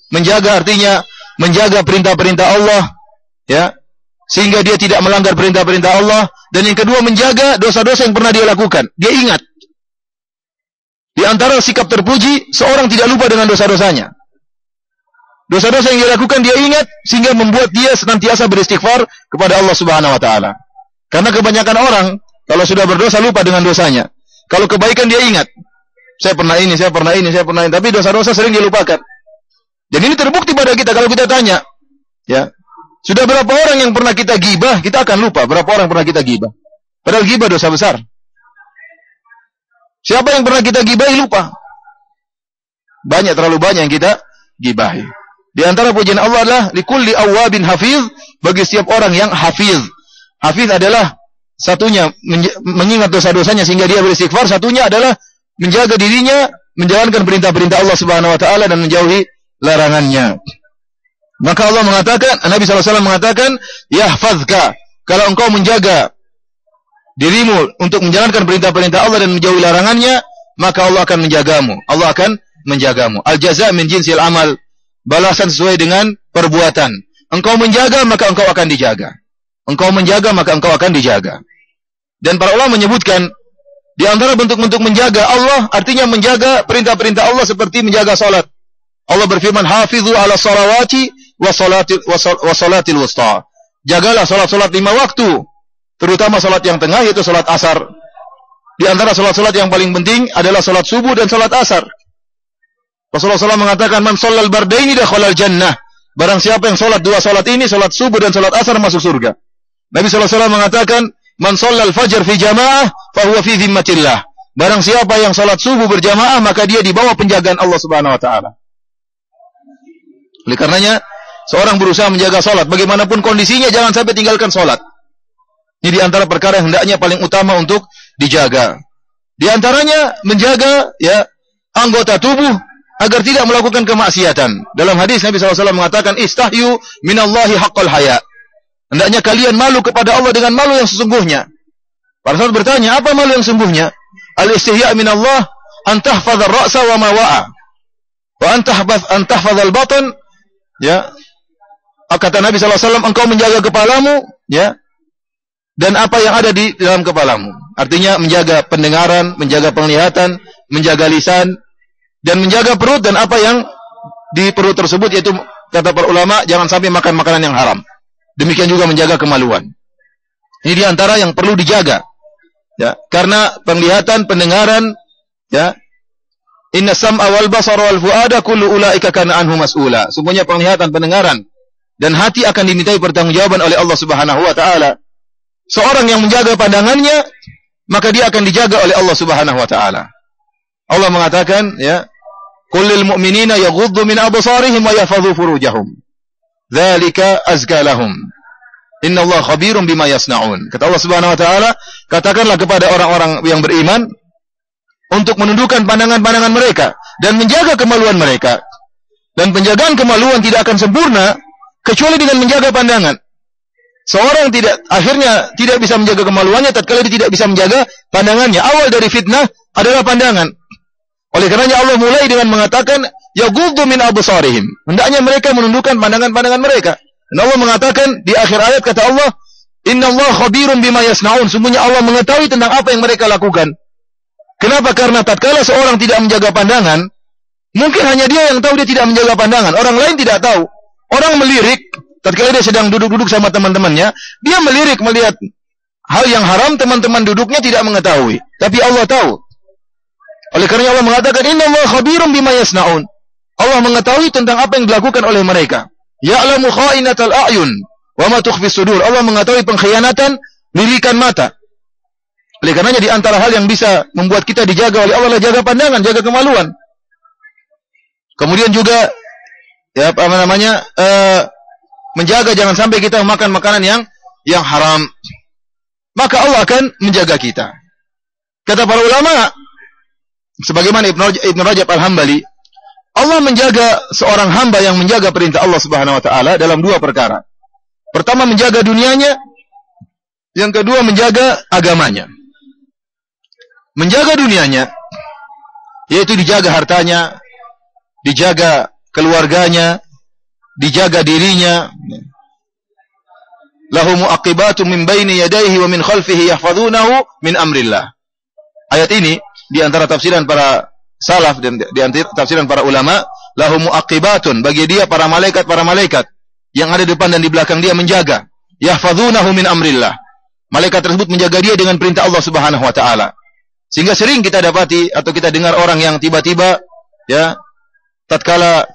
Menjaga artinya menjaga perintah-perintah Allah, ya, sehingga dia tidak melanggar perintah-perintah Allah. Dan yang kedua, menjaga dosa-dosa yang pernah dia lakukan. Dia ingat. Di antara sikap terpuji, seorang tidak lupa dengan dosa-dosanya. Dosa-dosa yang dia lakukan dia ingat, sehingga membuat dia senantiasa beristighfar kepada Allah Subhanahu wa taala. Karena kebanyakan orang Kalau sudah berdosa lupa dengan dosanya. Kalau kebaikan dia ingat. Saya pernah ini. Tapi dosa-dosa sering dia lupakan. Dan ini terbukti pada kita kalau kita tanya. Ya. Sudah berapa orang yang pernah kita gibah, kita akan lupa. Berapa orang pernah kita gibah. Padahal gibah dosa besar. Siapa yang pernah kita gibahi lupa. Terlalu banyak yang kita gibahi. Di antara pujian Allah adalah likulli awwabin hafiz, bagi setiap orang yang hafiz. Hafiz adalah satunya mengingat dosa-dosanya sehingga dia beristighfar, satunya adalah menjaga dirinya, menjalankan perintah-perintah Allah Subhanahu wa taala dan menjauhi larangannya. Maka Allah mengatakan, Nabi SAW mengatakan, yahfazka, kalau engkau menjaga dirimu untuk menjalankan perintah-perintah Allah dan menjauhi larangannya, maka Allah akan menjagamu. Allah akan menjagamu. Al-jaza' min jinsil amal. Balasan sesuai dengan perbuatan. Engkau menjaga, maka engkau akan dijaga. Engkau menjaga, maka engkau akan dijaga. Dan para ulama menyebutkan, di antara bentuk-bentuk menjaga Allah, artinya menjaga perintah-perintah Allah seperti menjaga salat. Allah berfirman, hafizu ala salawati wa salatil wusta. Jagalah salat-salat 5 waktu, terutama salat yang tengah, yaitu salat asar. Di antara salat-salat yang paling penting adalah salat subuh dan salat asar. Rasulullah SAW mengatakan, man shallal bardaini dakhalal jannah. Barang siapa yang salat 2 salat ini, salat subuh dan salat asar, masuk surga. Nabi SAW mengatakan, man shallal fajr fi jamaah fahuwa fi dhimmatillah. Barang siapa yang salat subuh berjamaah, maka dia di bawah penjagaan Allah Subhanahu wa taala. Oleh karenanya, seorang berusaha menjaga salat bagaimanapun kondisinya, jangan sampai tinggalkan salat. Ini di antara perkara yang hendaknya paling utama untuk dijaga. Di antaranya menjaga anggota tubuh agar tidak melakukan kemaksiatan. Dalam hadis Nabi SAW mengatakan, istahyu minallahi haqqal haya. Hendaknya kalian malu kepada Allah dengan malu yang sesungguhnya. Para sahabat bertanya, apa malu yang sesungguhnya? Al-istihya minallah an tahfadhar ra'sa wa ma wa'a. Wa an tahfadhal batan. Ya. Kata Nabi SAW, engkau menjaga kepalamu, ya, dan apa yang ada di dalam kepalamu. Artinya menjaga pendengaran, menjaga penglihatan, menjaga lisan, dan menjaga perut dan apa yang di perut tersebut, yaitu kata para ulama, jangan sampai makan makanan yang haram. Demikian juga menjaga kemaluan. Ini di antara yang perlu dijaga. Ya, karena penglihatan, pendengaran, ya, inna sam'a wal basara wal fuada kullu ulaika kana anhu mas'ula. Semuanya penglihatan, pendengaran dan hati akan dimintai pertanggungjawaban oleh Allah Subhanahu wa taala. Seorang yang menjaga pandangannya, maka dia akan dijaga oleh Allah Subhanahu wa taala. Allah mengatakan, ya, kullil mu'minina yaghuddu min absarihim wa yahfadhu furujahum. Dzalika azka lahum. Innallaha khabirum bima yasnaun. Kata Allah Subhanahu wa taala, katakanlah kepada orang-orang yang beriman untuk menundukkan pandangan-pandangan mereka dan menjaga kemaluan mereka. Dan penjagaan kemaluan tidak akan sempurna kecuali dengan menjaga pandangan. Seorang akhirnya tidak bisa menjaga kemaluannya tatkala dia tidak bisa menjaga pandangannya. Awal dari fitnah adalah pandangan. Oleh karenanya Allah mulai dengan mengatakan, yaghuddu min absarihim. Hendaknya mereka menundukkan pandangan-pandangan mereka. Dan Allah mengatakan di akhir ayat, kata Allah, innallaha khabirum bima yasnaun. Sungguhnya Allah mengetahui tentang apa yang mereka lakukan. Kenapa? Karena tatkala seorang tidak menjaga pandangan, mungkin hanya dia yang tahu dia tidak menjaga pandangan. Orang lain tidak tahu. Orang melirik, tatkala dia sedang duduk-duduk sama teman-temannya, dia melirik melihat hal yang haram, teman-teman duduknya tidak mengetahui. Tapi Allah tahu. Oleh karena Allah mengatakan, innallaha khabirum bima yasnaun. Allah mengetahui tentang apa yang dilakukan oleh mereka. Ya'lamu kha'inatal a'yun wa ma tukhfis sudur. Allah mengetahui pengkhianatan lirikan mata. Oleh karenanya di antara hal yang bisa membuat kita dijaga oleh Allah adalah jaga pandangan, jaga kemaluan. Kemudian juga menjaga jangan sampai kita makan makanan yang haram. Maka Allah akan menjaga kita. Kata para ulama, sebagaimana Ibn Rajab Al-Hambali, Allah menjaga seorang hamba yang menjaga perintah Allah Subhanahu wa taala dalam 2 perkara. Pertama, menjaga dunianya, yang kedua menjaga agamanya. Menjaga dunianya yaitu dijaga hartanya, dijaga keluarganya, dijaga dirinya. Lahu mu'aqibatun min baini yadayhi wa min khalfihi yahfazunahu min amrillah. Ayat ini di antara tafsiran para salaf dan di antara tafsiran para ulama, lahu mu'aqibatun, bagi dia para malaikat yang ada di depan dan di belakang dia menjaga. Yahfazunahu min amrillah. Malaikat tersebut menjaga dia dengan perintah Allah Subhanahu wa taala. Sehingga sering kita dapati atau kita dengar orang yang tiba-tiba ya tatkala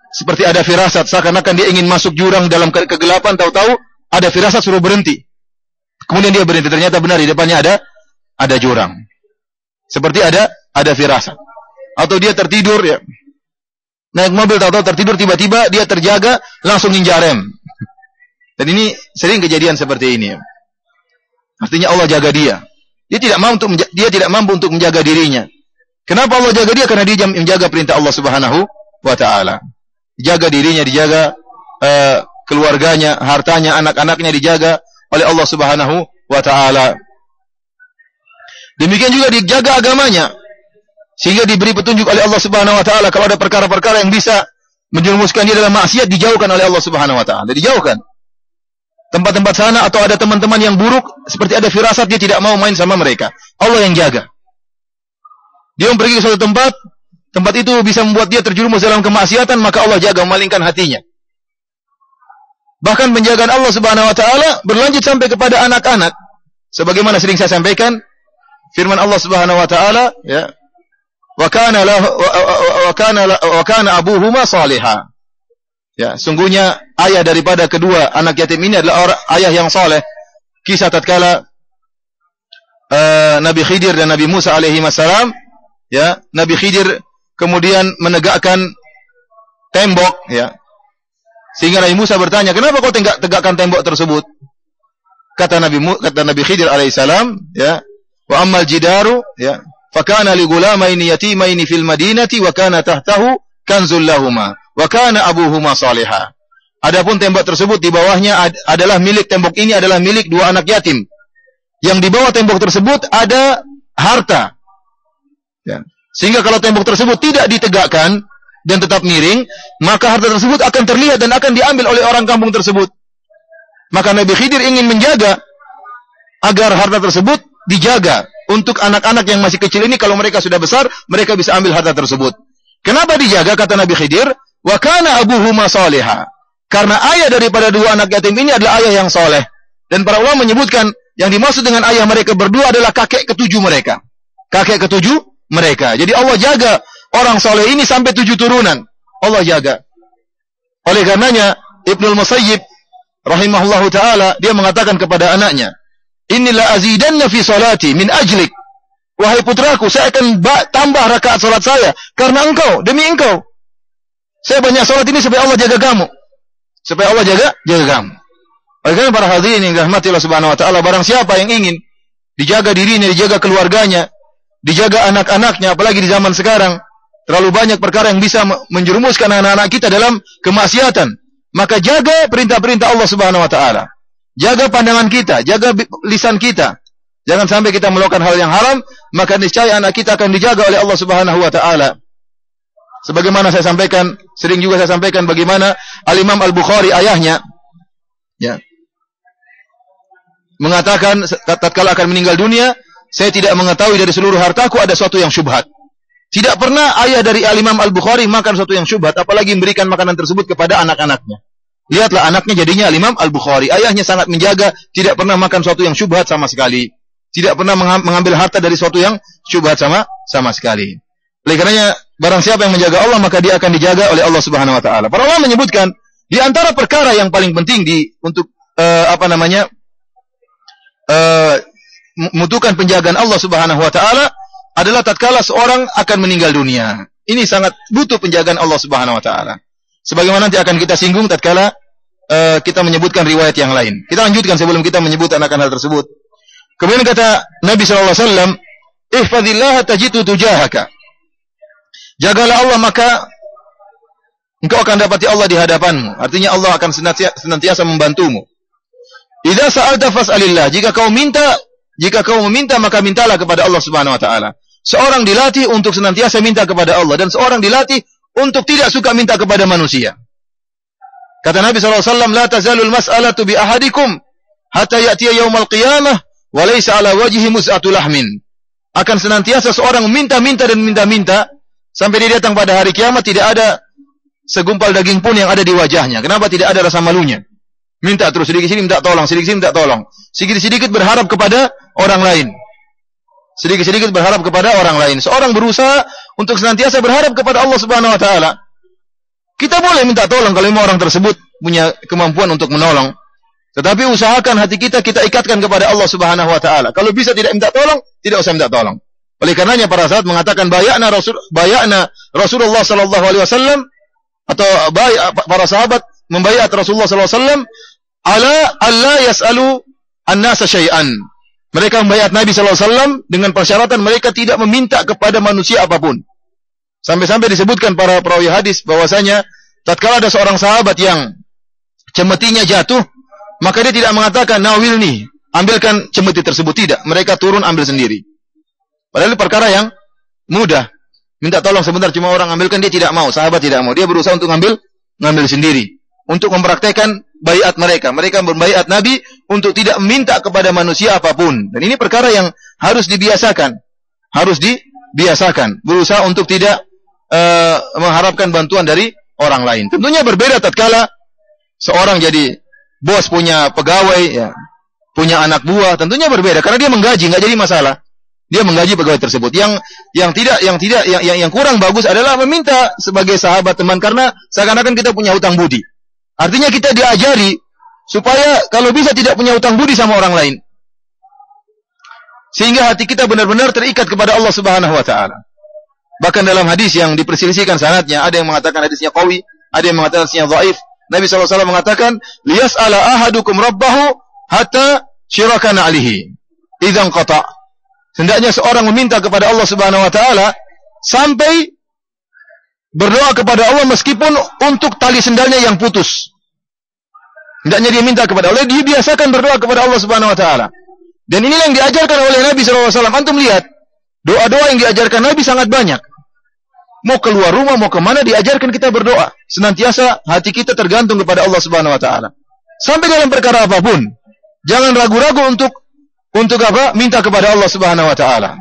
seperti ada firasat seakan-akan dia ingin masuk jurang dalam kegelapan, tahu-tahu ada firasat suruh berhenti. Kemudian dia berhenti, ternyata benar di depannya ada jurang. Seperti ada firasat. Atau dia tertidur ya. Naik mobil tahu-tahu tertidur, tiba-tiba dia terjaga langsung injak rem. Dan ini sering kejadian seperti ini. Artinya Allah jaga dia. Dia tidak mampu untuk menjaga dirinya. Kenapa Allah jaga dia? Karena dia menjaga perintah Allah Subhanahu wa taala. Dijaga dirinya, dijaga keluarganya, hartanya, anak-anaknya dijaga oleh Allah Subhanahu wa taala. Demikian juga dijaga agamanya. Sehingga diberi petunjuk oleh Allah Subhanahu wa taala kalau ada perkara-perkara yang bisa menjerumuskan dia dalam maksiat, dijauhkan oleh Allah Subhanahu wa taala. Dijauhkan. Tempat-tempat sana atau ada teman-teman yang buruk seperti ada firasat, dia tidak mau main sama mereka. Allah yang jaga. Dia pergi ke suatu tempat itu bisa membuat dia terjerumus dalam kemaksiatan, maka Allah jaga, memalingkan hatinya. Bahkan penjagaan Allah Subhanahu wa taala berlanjut sampai kepada anak-anak. Sebagaimana sering saya sampaikan, firman Allah Subhanahu wa taala ya, wa kana abuhuma salihah. Ya, sungguhnya ayah daripada kedua anak yatim ini adalah ayah yang saleh. Kisah tatkala Nabi Khidir dan Nabi Musa alaihi wassalam, ya, Nabi Khidir kemudian menegakkan tembok, ya. Sehingga Nabi Musa bertanya, "Kenapa kau tegakkan tembok tersebut?" Kata Nabi Khidir alaihi salam, ya, "Wa ammal jidaru, ya, fakana li gulamaini yatimaini fil madinati wa kana tahtahu kanzul lahumā wa kana abuhuma salihah." Adapun tembok tersebut di bawahnya adalah milik dua anak yatim. Yang di bawah tembok tersebut ada harta. Ya. Sehingga kalau tembok tersebut tidak ditegakkan dan tetap miring, maka harta tersebut akan terlihat dan akan diambil oleh orang kampung tersebut. Maka Nabi Khidir ingin menjaga agar harta tersebut dijaga. Untuk anak-anak yang masih kecil ini, kalau mereka sudah besar, mereka bisa ambil harta tersebut. Kenapa dijaga? Kata Nabi Khidir, wa kana abuhuma salihah. Karena ayah daripada dua anak yatim ini adalah ayah yang soleh. Dan para ulama menyebutkan, yang dimaksud dengan ayah mereka berdua adalah kakek ketujuh mereka. Kakek ketujuh mereka. Jadi Allah jaga orang soleh ini sampai 7 turunan. Allah jaga. Oleh karenanya, Ibnul Musayyib rahimahullahu ta'ala, dia mengatakan kepada anaknya, "Inilah azidanna fi salati min ajlik." Wahai putraku, saya akan tambah rakaat salat saya karena engkau, demi engkau. Saya banyak salat ini supaya Allah jaga kamu. Supaya Allah jaga kamu. Oleh karena para hadirin yang dirahmati Allah Subhanahu wa taala, barang siapa yang ingin dijaga dirinya, dijaga keluarganya, dijaga anak-anaknya, apalagi di zaman sekarang, terlalu banyak perkara yang bisa menjerumuskan anak-anak kita dalam kemaksiatan. Maka jaga perintah-perintah Allah Subhanahu wa taala. Jaga pandangan kita, jaga lisan kita. Jangan sampai kita melakukan hal yang haram, maka niscaya anak kita akan dijaga oleh Allah Subhanahu wa taala. Sebagaimana saya sampaikan, sering juga saya sampaikan bagaimana Al-Imam Al-Bukhari ayahnya ya mengatakan tatkala akan meninggal dunia, saya tidak mengetahui dari seluruh hartaku ada sesuatu yang syubhat. Tidak pernah ayah dari Al-Imam Al-Bukhari makan sesuatu yang syubhat, apalagi memberikan makanan tersebut kepada anak-anaknya. Lihatlah anaknya jadinya Al-Imam Al-Bukhari. Ayahnya sangat menjaga, tidak pernah makan sesuatu yang syubhat sama sekali. Tidak pernah mengambil harta dari sesuatu yang syubhat sama sekali. Oleh karenanya, barang siapa yang menjaga Allah, maka dia akan dijaga oleh Allah Subhanahu wa taala. Para ulama menyebutkan, di antara perkara yang paling penting untuk membutuhkan penjagaan Allah Subhanahu wa taala adalah tatkala seorang akan meninggal dunia. Ini sangat butuh penjagaan Allah Subhanahu wa taala. Sebagaimana nanti akan kita singgung tatkala kita menyebutkan riwayat yang lain. Kita lanjutkan sebelum kita menyebut akan hal tersebut. Kemudian kata Nabi sallallahu alaihi wasallam, "Ihfazillaha tajidu tujahaka." Jagalah Allah, maka engkau akan dapati Allah di hadapanmu. Artinya Allah akan senantiasa membantumu. Idza sa'alta fas'alillah. Jika kau meminta, maka mintalah kepada Allah Subhanahu wa taala. Seorang dilatih untuk senantiasa minta kepada Allah, dan seorang dilatih untuk tidak suka minta kepada manusia. Kata Nabi sallallahu alaihi wasallam, "La tazalul mas'alatu bi ahadikum hatta ya'tiya yaumal qiyamah wa laysa 'ala wajhi mus'atu lahmin." Akan senantiasa seorang minta-minta dan minta-minta sampai dia datang pada hari kiamat, tidak ada segumpal daging pun yang ada di wajahnya. Kenapa? Tidak ada rasa malunya. Minta terus, sedikit sini minta tolong, sedikit sini minta tolong. Sedikit-sedikit berharap kepada orang lain. Sedikit-sedikit berharap kepada orang lain. Seorang berusaha untuk senantiasa berharap kepada Allah Subhanahu wa taala. Kita boleh minta tolong kalau memang orang tersebut punya kemampuan untuk menolong. Tetapi usahakan hati kita ikatkan kepada Allah Subhanahu wa taala. Kalau bisa tidak minta tolong, tidak usah minta tolong. Oleh karenanya para sahabat mengatakan bayana Rasulullah sallallahu alaihi wasallam, atau para sahabat membayat Rasulullah sallallahu alaihi wasallam ala alla yasalu an-nasa syai'an. Mereka membayat Nabi sallallahu alaihi wasallam dengan persyaratan mereka tidak meminta kepada manusia apapun. Sampai-sampai disebutkan para perawi hadis bahwasanya tatkala ada seorang sahabat yang cemetinya jatuh, maka dia tidak mengatakan nawilni, ambilkan cemeti tersebut, tidak. Mereka turun ambil sendiri. Padahal perkara yang mudah. Minta tolong sebentar cuma orang ambilkan, dia tidak mau, sahabat tidak mau. Dia berusaha untuk ngambil sendiri. Untuk mempraktekkan baiat mereka. Mereka membaiat Nabi untuk tidak meminta kepada manusia apapun. Dan ini perkara yang harus dibiasakan. Harus dibiasakan. Berusaha untuk tidak mengharapkan bantuan dari orang lain. Tentunya berbeda tatkala seorang jadi bos, punya pegawai, ya, punya anak buah, tentunya berbeda. Karena dia menggaji, nggak jadi masalah. Dia menggaji pegawai tersebut. Yang kurang bagus adalah meminta sebagai sahabat teman, karena seakan-akan kita punya hutang budi. Artinya kita diajari supaya kalau bisa tidak punya hutang budi sama orang lain. Sehingga hati kita benar-benar terikat kepada Allah Subhanahu wa taala. Bahkan dalam hadis yang diperselisihkan sanadnya, ada yang mengatakan hadisnya qawi, ada yang mengatakan hadisnya dhaif. Nabi SAW mengatakan, liyas'ala ahadukum rabbahu hatta syirakana alihi idzan qata'. Hendaknya seorang meminta kepada Allah Subhanahu wa taala sampai berdoa kepada Allah meskipun untuk tali sendalnya yang putus. Hendaknya dia minta kepada Allah, dia biasakan berdoa kepada Allah Subhanahu wa taala. Dan inilah yang diajarkan oleh Nabi sallallahu alaihi wasallam. Antum lihat, doa-doa yang diajarkan Nabi sangat banyak. Mau keluar rumah, mau kemana, diajarkan kita berdoa. Senantiasa hati kita tergantung kepada Allah Subhanahu wa taala. Sampai dalam perkara apapun, jangan ragu-ragu untuk apa? Minta kepada Allah Subhanahu wa taala.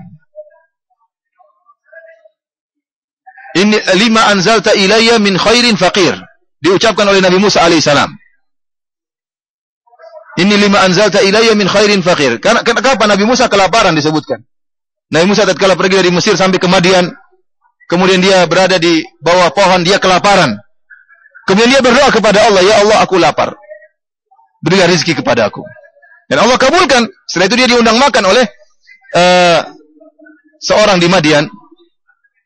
Inni lima anzalta ilayya min khairin faqir. Diucapkan oleh Nabi Musa alaihissalam. Inni lima anzalta ilayya min khairin faqir. Kenapa Nabi Musa kelaparan disebutkan? Nabi Musa tatkala pergi dari Mesir sampai ke Madian, kemudian dia berada di bawah pohon, dia kelaparan. Kemudian dia berdoa kepada Allah, ya Allah aku lapar. Berilah rezeki kepada aku. Dan Allah kabulkan. Setelah itu dia diundang makan oleh seorang di Madian.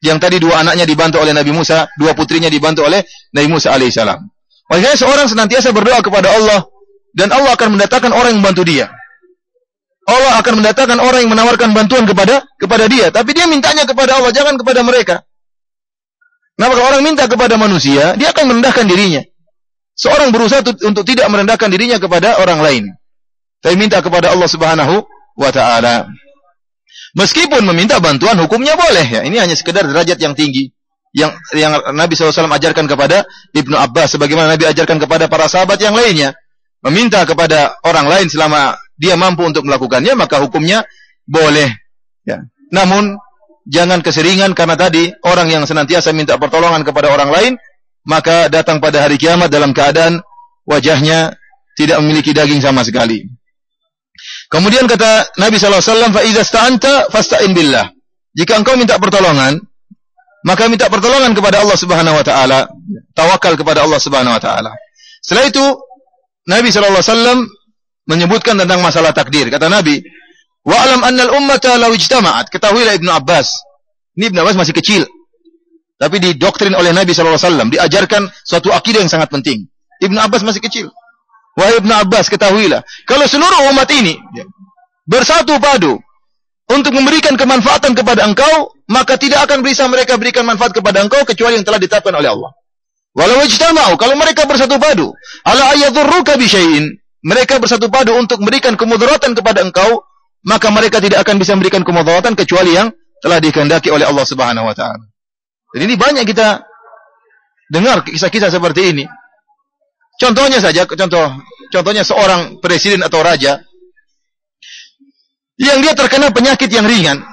Yang tadi dua anaknya dibantu oleh Nabi Musa, dua putrinya dibantu oleh Nabi Musa alaihissalam. Makanya seorang senantiasa berdoa kepada Allah, dan Allah akan mendatangkan orang yang membantu dia. Allah akan mendatangkan orang yang menawarkan bantuan kepada dia. Tapi dia mintanya kepada Allah, jangan kepada mereka. Nah, kalau orang minta kepada manusia, dia akan merendahkan dirinya. Seorang berusaha untuk tidak merendahkan dirinya kepada orang lain. Tapi minta kepada Allah Subhanahu wa taala. Meskipun meminta bantuan hukumnya boleh, ya. Ini hanya sekedar derajat yang tinggi yang Nabi SAW ajarkan kepada Ibnu Abbas, sebagaimana Nabi ajarkan kepada para sahabat yang lainnya. Meminta kepada orang lain selama dia mampu untuk melakukannya, maka hukumnya boleh, ya. Namun jangan keseringan, karena tadi orang yang senantiasa minta pertolongan kepada orang lain, maka datang pada hari kiamat dalam keadaan wajahnya tidak memiliki daging sama sekali. Kemudian kata Nabi SAW, fa idza sta'anta fasta'in billah. Jika engkau minta pertolongan, maka minta pertolongan kepada Allah Subhanahu wa taala, tawakal kepada Allah Subhanahu wa taala. Setelah itu Nabi SAW menyebutkan tentang masalah takdir. Kata Nabi, wa'lam annal ummata law ijtama'at. Ketahuilah Ibnu Abbas. Ini Ibnu Abbas masih kecil, tapi didoktrin oleh Nabi SAW, diajarkan suatu akidah yang sangat penting. Ibnu Abbas masih kecil. Wahai Ibnu Abbas, ketahuilah, kalau seluruh umat ini bersatu padu untuk memberikan kemanfaatan kepada engkau, maka tidak akan bisa mereka berikan manfaat kepada engkau kecuali yang telah ditetapkan oleh Allah. Walau ijtama'u, kalau mereka bersatu padu ala ayyadhurruka bi syai'in, mereka bersatu padu untuk memberikan kemudaratan kepada engkau, maka mereka tidak akan bisa memberikan kemudaratan kecuali yang telah dikehendaki oleh Allah Subhanahu wa taala. Dan ini banyak kita dengar kisah-kisah seperti ini. Contohnya saja, contohnya seorang presiden atau raja yang dia terkena penyakit yang ringan.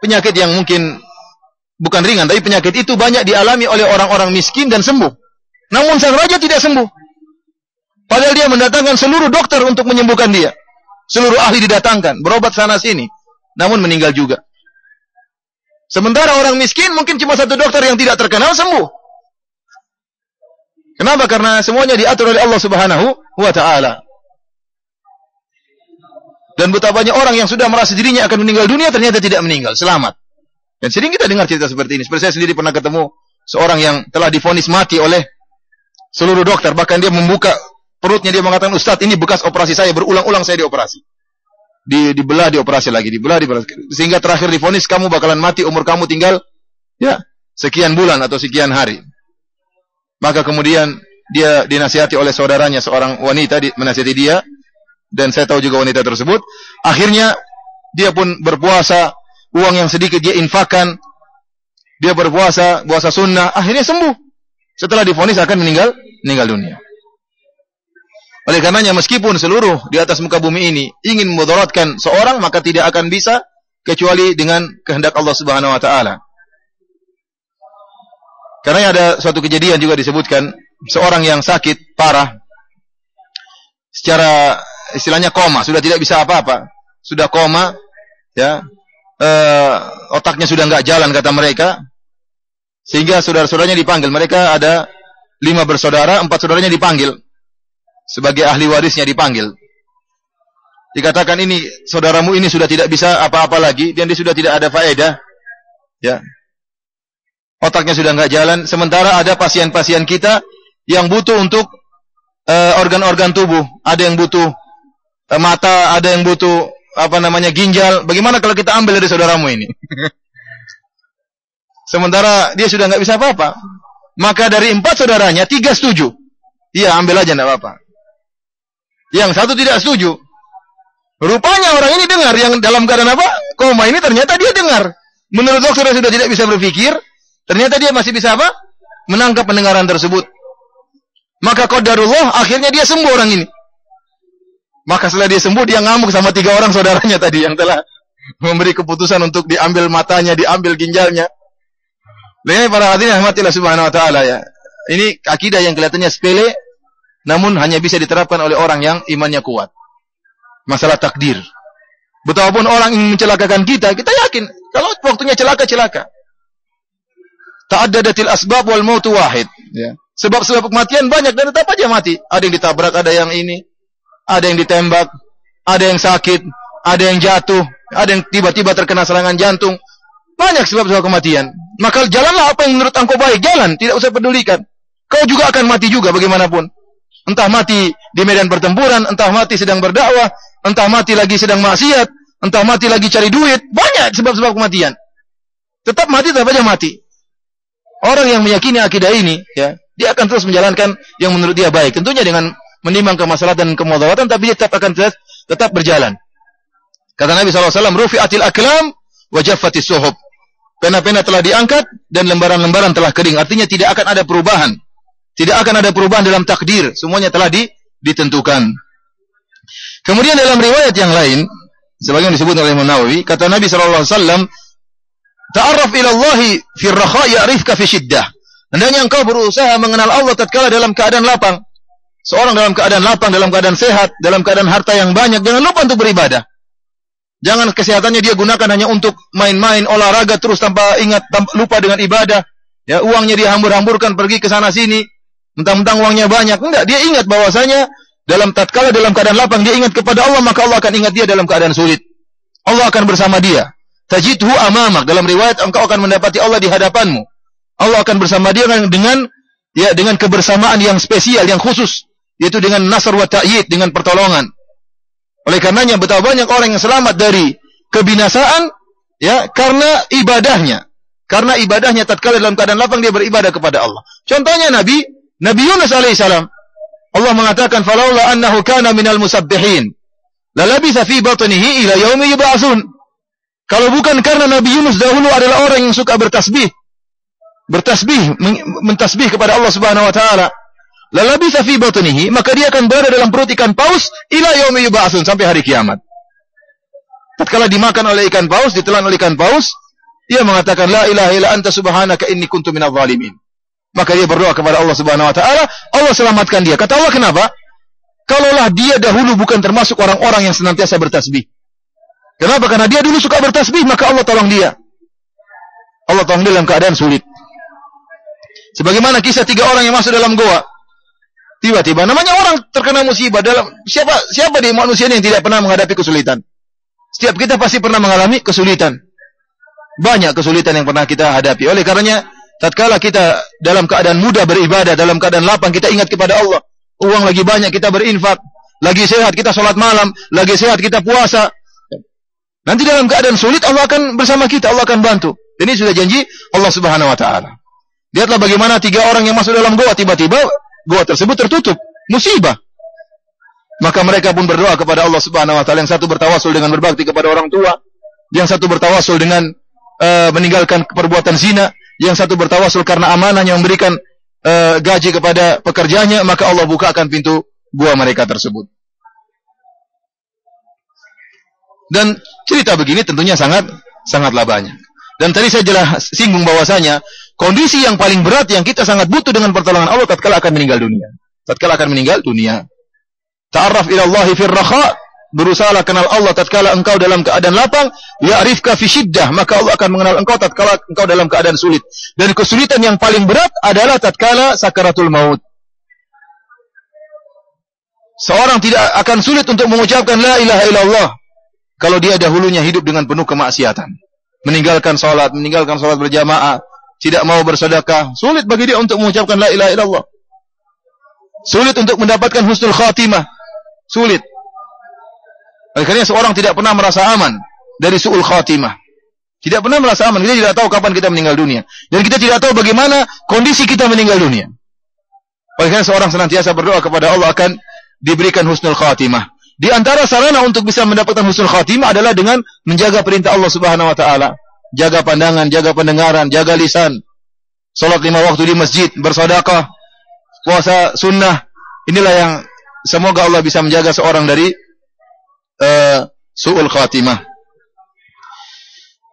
Penyakit yang mungkin bukan ringan, tapi penyakit itu banyak dialami oleh orang-orang miskin dan sembuh. Namun sang raja tidak sembuh. Padahal dia mendatangkan seluruh dokter untuk menyembuhkan dia. Seluruh ahli didatangkan, berobat sana sini. Namun meninggal juga. Sementara orang miskin mungkin cuma satu dokter yang tidak terkenal sembuh. Kenapa? Karena semuanya diatur oleh Allah Subhanahu wa Ta'ala. Dan betapa banyak orang yang sudah merasa dirinya akan meninggal dunia ternyata tidak meninggal, selamat. Dan sering kita dengar cerita seperti ini. Seperti saya sendiri pernah ketemu seorang yang telah divonis mati oleh seluruh dokter. Bahkan dia membuka perutnya, dia mengatakan, Ustadz, ini bekas operasi saya, berulang-ulang saya dioperasi. Dibelah, dioperasi lagi, dibelah, dioperasi. Sehingga terakhir divonis, kamu bakalan mati, umur kamu tinggal ya sekian bulan atau sekian hari. Maka kemudian dia dinasihati oleh saudaranya, seorang wanita menasihati dia, dan saya tahu juga wanita tersebut. Akhirnya dia pun berpuasa, uang yang sedikit dia infakkan, dia berpuasa, puasa sunnah, akhirnya sembuh. Setelah divonis akan meninggal dunia. Oleh karenanya meskipun seluruh di atas muka bumi ini ingin memudaratkan seorang, maka tidak akan bisa kecuali dengan kehendak Allah Subhanahu wa Ta'ala. Karena ada suatu kejadian juga disebutkan, seorang yang sakit parah, secara istilahnya koma, sudah tidak bisa apa-apa, sudah koma, ya, otaknya sudah enggak jalan kata mereka, sehingga saudara-saudaranya dipanggil. Mereka ada 5 bersaudara, 4 saudaranya dipanggil. Sebagai ahli warisnya dipanggil. Dikatakan, ini saudaramu ini sudah tidak bisa apa-apa lagi, dan dia sudah tidak ada faedah. Ya. Otaknya sudah enggak jalan, sementara ada pasien-pasien kita yang butuh untuk organ-organ tubuh. Ada yang butuh mata, ada yang butuh ginjal. Bagaimana kalau kita ambil dari saudaramu ini? Sementara dia sudah enggak bisa apa-apa. Maka dari 4 saudaranya, 3 setuju. Iya, ambil aja, enggak apa-apa. Yang 1 tidak setuju. Rupanya orang ini dengar, yang dalam keadaan koma ini, ternyata dia dengar. Menurut dokter sudah tidak bisa berpikir, ternyata dia masih bisa menangkap pendengaran tersebut. Maka qadarullah, akhirnya dia sembuh orang ini. Maka setelah dia sembuh, dia ngamuk sama 3 orang saudaranya tadi yang telah memberi keputusan untuk diambil matanya, diambil ginjalnya. Lihat para hadirin rahmatillah subhanahu wa ta'ala, ya. Ini akidah yang kelihatannya sepele, namun hanya bisa diterapkan oleh orang yang imannya kuat. Masalah takdir. Betapapun orang ingin mencelakakan kita, kita yakin kalau waktunya celaka. Ta'addadatil asbab wal mautu wahid. Ya. Sebab-sebab kematian banyak dan tetap aja mati. Ada yang ditabrak, ada yang ini, ada yang ditembak, ada yang sakit, ada yang jatuh, ada yang tiba-tiba terkena serangan jantung. Banyak sebab-sebab kematian. Maka jalanlah apa yang menurut engkau baik, jalan, tidak usah pedulikan. Kau juga akan mati juga bagaimanapun. Entah mati di medan pertempuran, entah mati sedang berdakwah, entah mati lagi sedang maksiat, entah mati lagi cari duit. Banyak sebab-sebab kematian. Tetap mati, tetap aja mati. Orang yang meyakini akidah ini, ya, dia akan terus menjalankan yang menurut dia baik. Tentunya dengan menimbang kemaslahatan dan kemudaratan, tapi dia tetap berjalan. Kata Nabi SAW, rufi'atil aklam wa jaffatis suhub. Pena-pena telah diangkat dan lembaran-lembaran telah kering. Artinya tidak akan ada perubahan. Tidak akan ada perubahan dalam takdir. Semuanya telah ditentukan. Kemudian dalam riwayat yang lain, sebagaimana disebut oleh Imam Nawawi, kata Nabi SAW, ta'arraf ila Allahi fi ar-rakha ya'rifka fi shiddah. Hendaknya engkau berusaha mengenal Allah tatkala dalam keadaan lapang. Seorang dalam keadaan lapang, dalam keadaan sehat, dalam keadaan harta yang banyak, jangan lupa untuk beribadah. Jangan kesehatannya dia gunakan hanya untuk main-main, olahraga terus tanpa lupa dengan ibadah. Ya, uangnya dia hambur-hamburkan pergi ke sana sini, mentang-mentang uangnya banyak. Enggak, dia ingat bahwasanya dalam keadaan lapang dia ingat kepada Allah, maka Allah akan ingat dia dalam keadaan sulit. Allah akan bersama dia. Tajidhu amamak, dalam riwayat engkau akan mendapati Allah di hadapanmu. Allah akan bersama dia dengan kebersamaan yang spesial, yang khusus, yaitu dengan nasr wa ta'yid, dengan pertolongan. Oleh karenanya betapa banyak orang yang selamat dari kebinasaan, ya, karena ibadahnya. Karena ibadahnya tatkala dalam keadaan lapang dia beribadah kepada Allah. Contohnya Nabi Yunus alaihissalam. Allah mengatakan, "Falaula annahu kana minal musabbihin, lalabitha fi batnihi ila yaumi yub'atsun." Kalau bukan karena Nabi Yunus dahulu adalah orang yang suka bertasbih, mentasbih kepada Allah Subhanahu wa taala, lalabitha fi batnihi, maka dia akan berada dalam perut ikan paus ila yaumi yub'atsun, sampai hari kiamat. Tatkala dimakan oleh ikan paus, ditelan oleh ikan paus, dia mengatakan la ilaha illa anta subhanaka inni kuntu minadh dhalimin. Maka dia berdoa kepada Allah Subhanahu wa taala, Allah selamatkan dia. Kata Allah, kenapa? kalaulah dia dahulu bukan termasuk orang-orang yang senantiasa bertasbih. Kenapa? Karena dia dulu suka bertasbih, maka Allah tolong dia. Allah tolong dia dalam keadaan sulit. Sebagaimana kisah 3 orang yang masuk dalam goa. Tiba-tiba namanya orang terkena musibah. Siapa di manusia yang tidak pernah menghadapi kesulitan? Setiap kita pasti pernah mengalami kesulitan. Banyak kesulitan yang pernah kita hadapi. Oleh karenanya, tatkala kita dalam keadaan mudah beribadah, dalam keadaan lapang, kita ingat kepada Allah. Uang lagi banyak, kita berinfak. Lagi sehat, kita sholat malam. Lagi sehat, kita puasa. Nanti dalam keadaan sulit, Allah akan bersama kita. Allah akan bantu. Ini sudah janji Allah Subhanahu wa Ta'ala. Lihatlah bagaimana 3 orang yang masuk dalam goa, tiba-tiba goa tersebut tertutup, musibah. Maka mereka pun berdoa kepada Allah Subhanahu wa Ta'ala. Yang satu bertawasul dengan berbakti kepada orang tua, yang satu bertawasul dengan meninggalkan perbuatan zina, yang satu bertawasul karena amanahnya memberikan gaji kepada pekerjanya, maka Allah bukakan pintu goa mereka tersebut. Dan cerita begini tentunya sangatlah banyak. Dan tadi saya singgung bahwasanya kondisi yang paling berat yang kita sangat butuh dengan pertolongan Allah tatkala akan meninggal dunia. Tatkala akan meninggal dunia. Ta'arraf ila Allah fi ar-rakha, berusahalah kenal Allah tatkala engkau dalam keadaan lapang, ya'rifka fi syiddah, maka Allah akan mengenal engkau tatkala engkau dalam keadaan sulit. Dan kesulitan yang paling berat adalah tatkala sakaratul maut. Seorang tidak akan sulit untuk mengucapkan la ilaha illallah kalau dia dahulunya hidup dengan penuh kemaksiatan. Meninggalkan salat berjamaah, tidak mau bersedekah, sulit bagi dia untuk mengucapkan la ilaha illallah. Sulit untuk mendapatkan husnul khatimah, sulit. Akhirnya seorang tidak pernah merasa aman dari su'ul khatimah. Tidak pernah merasa aman, kita tidak tahu kapan kita meninggal dunia. Dan kita tidak tahu bagaimana kondisi kita meninggal dunia. Akhirnya seorang senantiasa berdoa kepada Allah akan diberikan husnul khatimah. Di antara sarana untuk bisa mendapatkan husnul khatimah adalah dengan menjaga perintah Allah Subhanahu wa Ta'ala. Jaga pandangan, jaga pendengaran, jaga lisan. Salat 5 waktu di masjid, bersedekah, puasa sunnah. Inilah yang semoga Allah bisa menjaga seorang dari su'ul khatimah.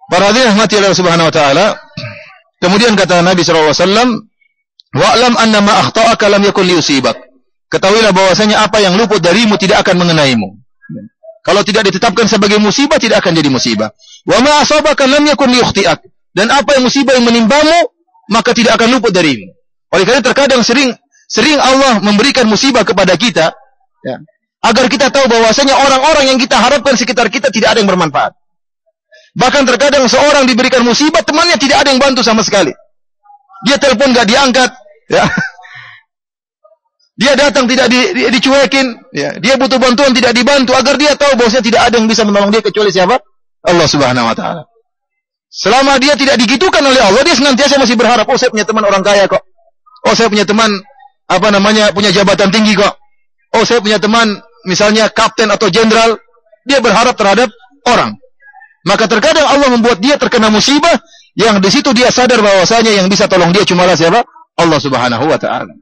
Para hadirin rahmati Allah Subhanahu wa Ta'ala. Kemudian kata Nabi sallallahu alaihi wasallam, "Wa'lam anna ma akhta'aka lam yakun liyusibak." Ketahuilah bahwasanya apa yang luput darimu tidak akan mengenaimu. Kalau tidak ditetapkan sebagai musibah, tidak akan jadi musibah. Wa ma asabaka lam yakun liyukhti'ak. Dan apa yang musibah yang menimbamu, maka tidak akan luput darimu. Oleh karena terkadang sering Allah memberikan musibah kepada kita, ya, agar kita tahu bahwasanya orang-orang yang kita harapkan sekitar kita tidak ada yang bermanfaat. Bahkan terkadang seorang diberikan musibah, temannya tidak ada yang bantu sama sekali. Dia telepon enggak diangkat, ya. Dia datang tidak dicuekin, ya. Dia butuh bantuan tidak dibantu, agar dia tahu bahwasanya tidak ada yang bisa menolong dia kecuali siapa? Allah Subhanahu wa Ta'ala. Selama dia tidak digitukan oleh Allah, dia senantiasa masih berharap, oh saya punya teman orang kaya kok. Oh saya punya teman punya jabatan tinggi kok. Oh saya punya teman misalnya kapten atau jenderal. Dia berharap terhadap orang. Maka terkadang Allah membuat dia terkena musibah yang di situ dia sadar bahwasanya yang bisa tolong dia cumalah siapa? Allah Subhanahu wa Ta'ala.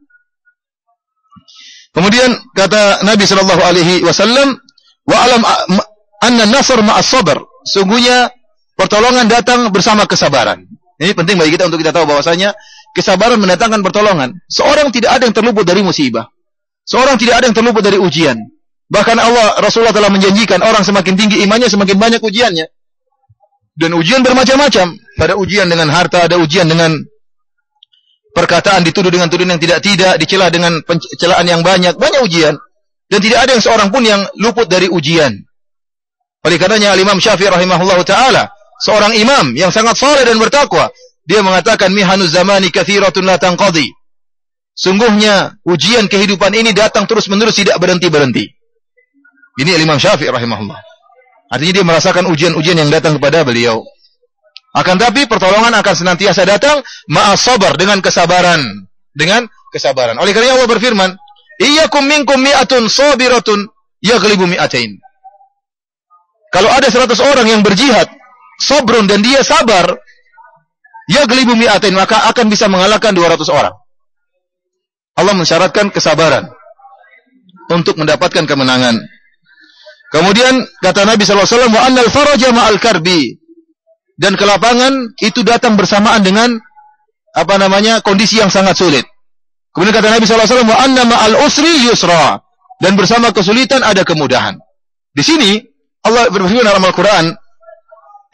Kemudian kata Nabi sallallahu alaihi wasallam, "Wa alam anna nasr ma'as sabr." Sungguhnya pertolongan datang bersama kesabaran. Ini penting bagi kita untuk kita tahu bahwasanya kesabaran mendatangkan pertolongan. Seorang tidak ada yang terluput dari musibah. Seorang tidak ada yang terluput dari ujian. Bahkan Rasulullah telah menjanjikan orang semakin tinggi imannya semakin banyak ujiannya. Dan ujian bermacam-macam. Ada ujian dengan harta, ada ujian dengan perkataan, dituduh dengan tuduhan yang tidak, dicela dengan pencelaan yang banyak ujian. Dan tidak ada yang seorang pun yang luput dari ujian. Oleh karenanya Imam Syafi'i rahimahullahu taala, seorang imam yang sangat saleh dan bertakwa, dia mengatakan mihanuz zamani katsiratun la tanqadi. Sungguhnya ujian kehidupan ini datang terus-menerus tidak berhenti-berhenti. Ini Imam Syafi'i rahimahullah. Artinya dia merasakan ujian-ujian yang datang kepada beliau. Akan tapi pertolongan akan senantiasa datang ma'as sabar, dengan kesabaran, Oleh karena Allah berfirman, "Iyyakum minkum mi'atun sabiratun yaghlibu mi'atain." Kalau ada 100 orang yang berjihad, sabrun, dan dia sabar, yaghlibu mi'atain, maka akan bisa mengalahkan 200 orang. Allah mensyaratkan kesabaran untuk mendapatkan kemenangan. Kemudian kata Nabi sallallahu alaihi wasallam, "Wa annal faraja ma'al karbi." Dan kelapangan itu datang bersamaan dengan kondisi yang sangat sulit. Kemudian kata Nabi sallallahu alaihi wasallam, "Wa anna ma'al usri yusra." Dan bersama kesulitan ada kemudahan. Di sini Allah berfirman dalam Al-Quran,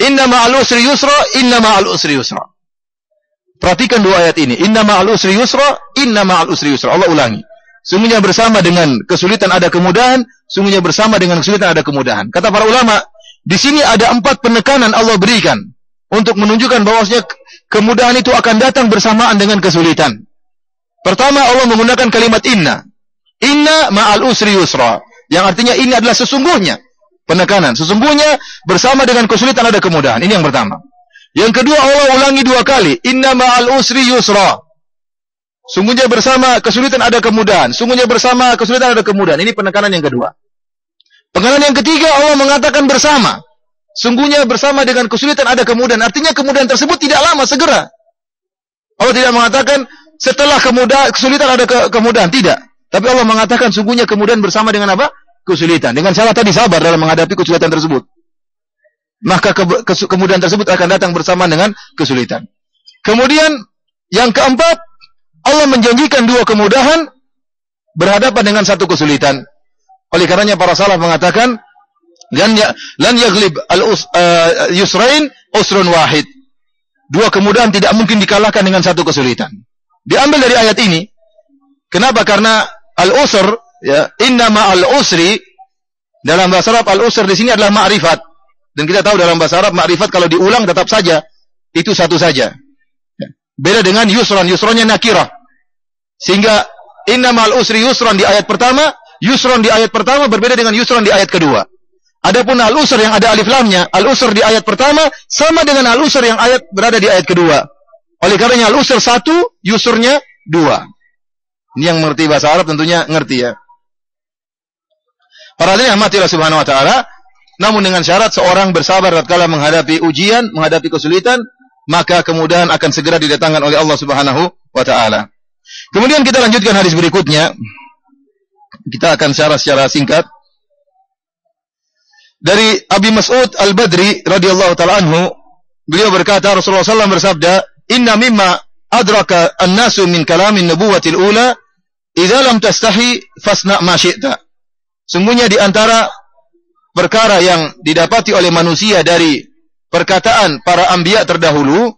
Inna ma'al usri yusra, inna ma'al usri yusra. Perhatikan dua ayat ini. Inna ma'al usri yusra, inna ma'al usri yusra. Allah ulangi. Sungguhnya bersama dengan kesulitan ada kemudahan, sungguhnya bersama dengan kesulitan ada kemudahan. Kata para ulama, di sini ada 4 penekanan Allah berikan untuk menunjukkan bahwasanya kemudahan itu akan datang bersamaan dengan kesulitan. Pertama, Allah menggunakan kalimat inna. Inna ma'al usri yusra. Yang artinya ini adalah sesungguhnya. Penekanan. Sesungguhnya bersama dengan kesulitan ada kemudahan. Ini yang pertama. Yang kedua, Allah ulangi 2 kali. Inna ma'al usri yusra. Sungguhnya bersama kesulitan ada kemudahan. Sungguhnya bersama kesulitan ada kemudahan. Ini penekanan yang kedua. Penekanan yang ketiga, Allah mengatakan bersama. Sungguhnya bersama dengan kesulitan ada kemudahan. Artinya kemudahan tersebut tidak lama, segera. Allah tidak mengatakan setelah kesulitan ada kemudahan. Tidak. Tapi Allah mengatakan sungguhnya kemudahan bersama dengan apa? Kesulitan. Dengan cara tadi sabar dalam menghadapi kesulitan tersebut. Maka kemudahan tersebut akan datang bersama dengan kesulitan. Kemudian yang keempat, Allah menjanjikan 2 kemudahan berhadapan dengan 1 kesulitan. Oleh karenanya para salaf mengatakan lan yaghlib yusrain usrun wahid. 2 kemudahan tidak mungkin dikalahkan dengan 1 kesulitan. Diambil dari ayat ini. Kenapa? Karena al-usr, ya, inna ma'al usri, dalam bahasa Arab al-usr di sini adalah ma'rifat. Dan kita tahu dalam bahasa Arab ma'rifat kalau diulang tetap saja itu satu saja. Beda dengan yusran, yusrannya nakirah. Sehingga inna ma'al usri yusran di ayat pertama, yusran di ayat pertama berbeda dengan yusran di ayat kedua. Adapun al-usr yang ada alif lamnya, al-usr di ayat pertama sama dengan al-usr yang berada di ayat kedua. Oleh karenanya al-usr 1, yusrnya 2. Ini yang mengerti bahasa Arab tentunya ngerti ya. Para hadirin rahmati Allah Subhanahu wa taala, namun dengan syarat seorang bersabar tatkala menghadapi ujian, menghadapi kesulitan, maka kemudahan akan segera didatangkan oleh Allah Subhanahu wa taala. Kemudian kita lanjutkan hadis berikutnya. Kita akan syarah secara singkat. Dari Abi Mas'ud Al-Badri radhiyallahu taala anhu, beliau berkata, Rasulullah SAW bersabda, "Inna mimma adraka an-nasu min kalamin nubuwatil ula, idza lam tastahi fasna ma syi'ta." Sungguhnya di antara perkara yang didapati oleh manusia dari perkataan para anbiya terdahulu,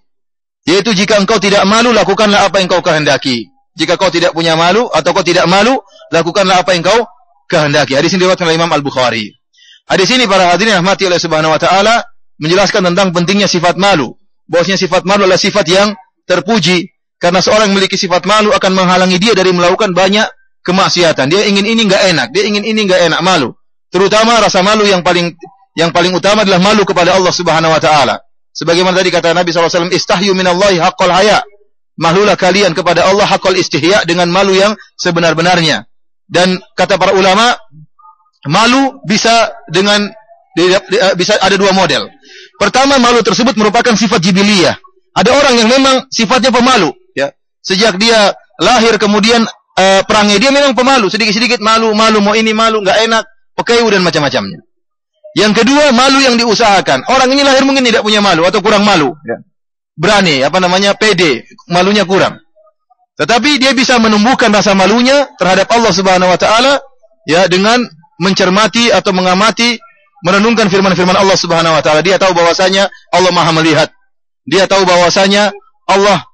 yaitu jika engkau tidak malu, lakukanlah apa yang kau kehendaki. Jika kau tidak punya malu atau kau tidak malu, lakukanlah apa yang kau kehendaki. Hadis ini diriwayatkan oleh Imam Al-Bukhari. Hadis ini para hadirin rahmati Allah Subhanahu wa taala menjelaskan tentang pentingnya sifat malu. Bahwasanya sifat malu adalah sifat yang terpuji karena seorang yang memiliki sifat malu akan menghalangi dia dari melakukan banyak kemaksiatan. Dia ingin ini enggak enak, dia ingin ini enggak enak, malu. Terutama rasa malu yang paling utama adalah malu kepada Allah Subhanahu wa taala. Sebagaimana tadi kata Nabi SAW, istahyu minallahi haqqal haya. Malulah kalian kepada Allah haqqal istihya, dengan malu yang sebenar-benarnya. Dan kata para ulama, malu bisa ada 2 model. Pertama, malu tersebut merupakan sifat jibiliyah. Ada orang yang memang sifatnya pemalu, ya. Sejak dia lahir kemudian perangai dia memang pemalu, sedikit-sedikit malu, mau ini malu, enggak enak, pekeu dan macam-macamnya. Yang kedua, malu yang diusahakan. Orang ini lahir mungkin tidak punya malu atau kurang malu, ya. Berani, pede, malunya kurang. Tetapi dia bisa menumbuhkan rasa malunya terhadap Allah Subhanahu wa taala, ya, dengan mencermati atau mengamati, merenungkan firman-firman Allah Subhanahu wa taala. Dia tahu bahwasanya Allah Maha melihat. Dia tahu bahwasanya Allah